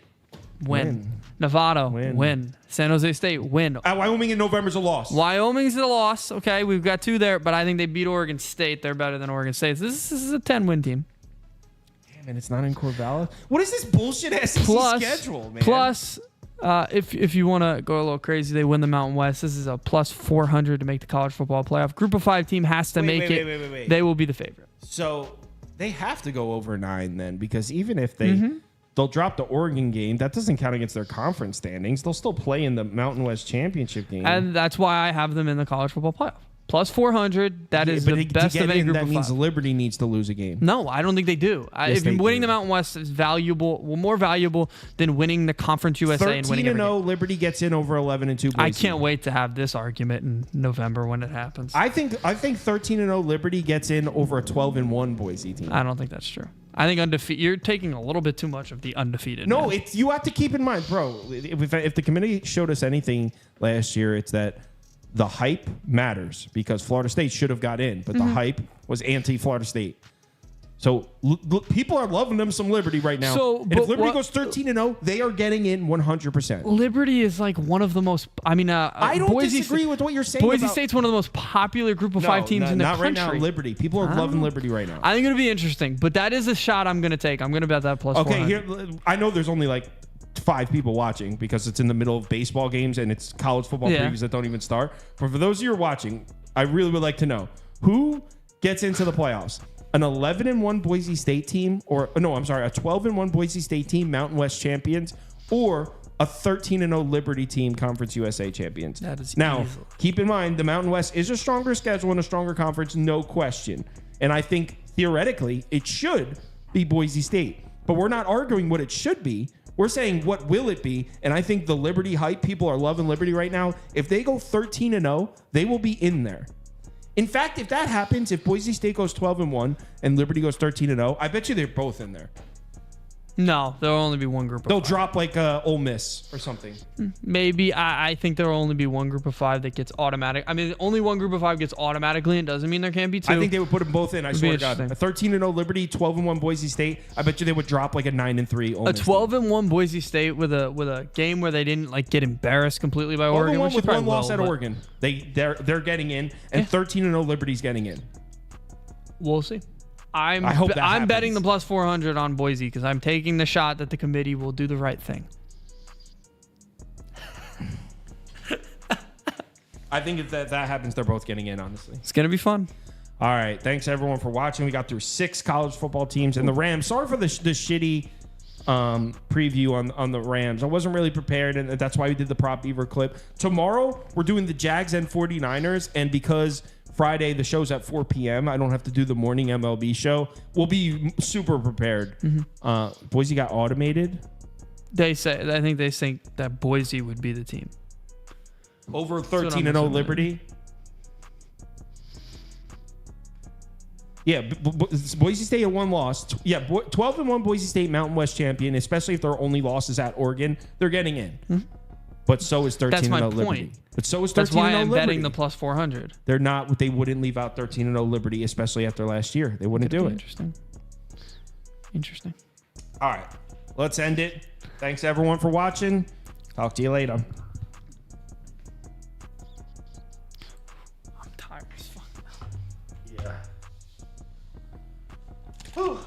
win. Nevada, win. San Jose State, win. At Wyoming in November's a loss. Wyoming's a loss. Okay, we've got 2 there, but I think they beat Oregon State. They're better than Oregon State. This is a 10-win team. Damn it, it's not in Corvallis. What is this bullshit SEC schedule, man? Plus, if you want to go a little crazy, they win the Mountain West. This is a plus 400 to make the college football playoff. Group of 5 team has to make it. Wait. They will be the favorite. So they have to go over 9 then, because even if they'll drop the Oregon game, that doesn't count against their conference standings. They'll still play in the Mountain West championship game. And that's why I have them in the college football playoff. Plus 400. That is the best of any group of 5. That means Liberty needs to lose a game. No, I don't think they do. Yes, if winning the Mountain West is more valuable than winning the Conference USA and winning every game. 13-0, Liberty gets in over 11-2. I can't wait to have this argument in November when it happens. I think 13-0 Liberty gets in over a 12-1 Boise team. I don't think that's true. I think undefeated. You're taking a little bit too much of the undefeated. No, man. you have to keep in mind, bro. If the committee showed us anything last year, it's that the hype matters, because Florida State should have got in, but the hype was anti-Florida State. So people are loving them some Liberty right now. And if Liberty goes 13-0, they are getting in 100%. Liberty is like one of the most. I mean, I don't disagree with what you're saying. Boise State's one of the most popular group of 5 teams in the country. Not right now. Liberty. People are loving Liberty right now. I think it'll be interesting, but that is a shot I'm going to take. I'm going to bet that plus 400. Here, I know there's only like 5 people watching because it's in the middle of baseball games and it's college football previews that don't even start. But for those of you who are watching, I really would like to know who gets into the playoffs. An 11-1 Boise State team, a 12-1 Boise State team, Mountain West champions, or a 13-0 Liberty team, Conference USA champions. That is now, easy. Keep in mind, the Mountain West is a stronger schedule and a stronger conference, no question. And I think theoretically it should be Boise State. But we're not arguing what it should be. We're saying what will it be, and I think the Liberty hype, people are loving Liberty right now. If they go 13-0, they will be in there. In fact, if that happens, if Boise State goes 12-1 and Liberty goes 13-0, I bet you they're both in there. No, there'll only be one group of 5. They'll drop like Ole Miss or something. Maybe. I think there'll only be one group of 5 that gets automatic. I mean, only one group of 5 gets automatically, and doesn't mean there can't be 2. I think they would put them both in. I swear to God. A 13-0 Liberty, 12-1 Boise State. I bet you they would drop like a 9-3 Ole Miss. A 12-1 Boise State with a game where they didn't like get embarrassed completely by Oregon. 12-1 with one loss at Oregon. They're getting in, and 13-0 Liberty's getting in. We'll see. I hope that I'm happens. betting the plus 400 on Boise because I'm taking the shot that the committee will do the right thing. I think if that happens, they're both getting in, honestly. It's going to be fun. All right. Thanks, everyone, for watching. We got through 6 college football teams. And the Rams, sorry for the shitty preview on the Rams. I wasn't really prepared, and that's why we did the Prop Beaver clip. Tomorrow, we're doing the Jags and 49ers, and because Friday, the show's at 4 p.m. I don't have to do the morning MLB show. We'll be super prepared. Boise got automated. I think they think that Boise would be the team. Over 13-0 Liberty. Yeah, Boise State had one loss. Yeah, 12-1 Boise State Mountain West champion, especially if their only loss is at Oregon. They're getting in. Mm-hmm. But so is 13-0 That's my Liberty. point. But so is 13-0 That's why I'm Liberty. betting the plus 400. They're not. They wouldn't leave out 13-0 Liberty, especially after last year. They wouldn't do it. Interesting. All right, let's end it. Thanks everyone for watching. Talk to you later. I'm tired as fuck. Yeah. Whew.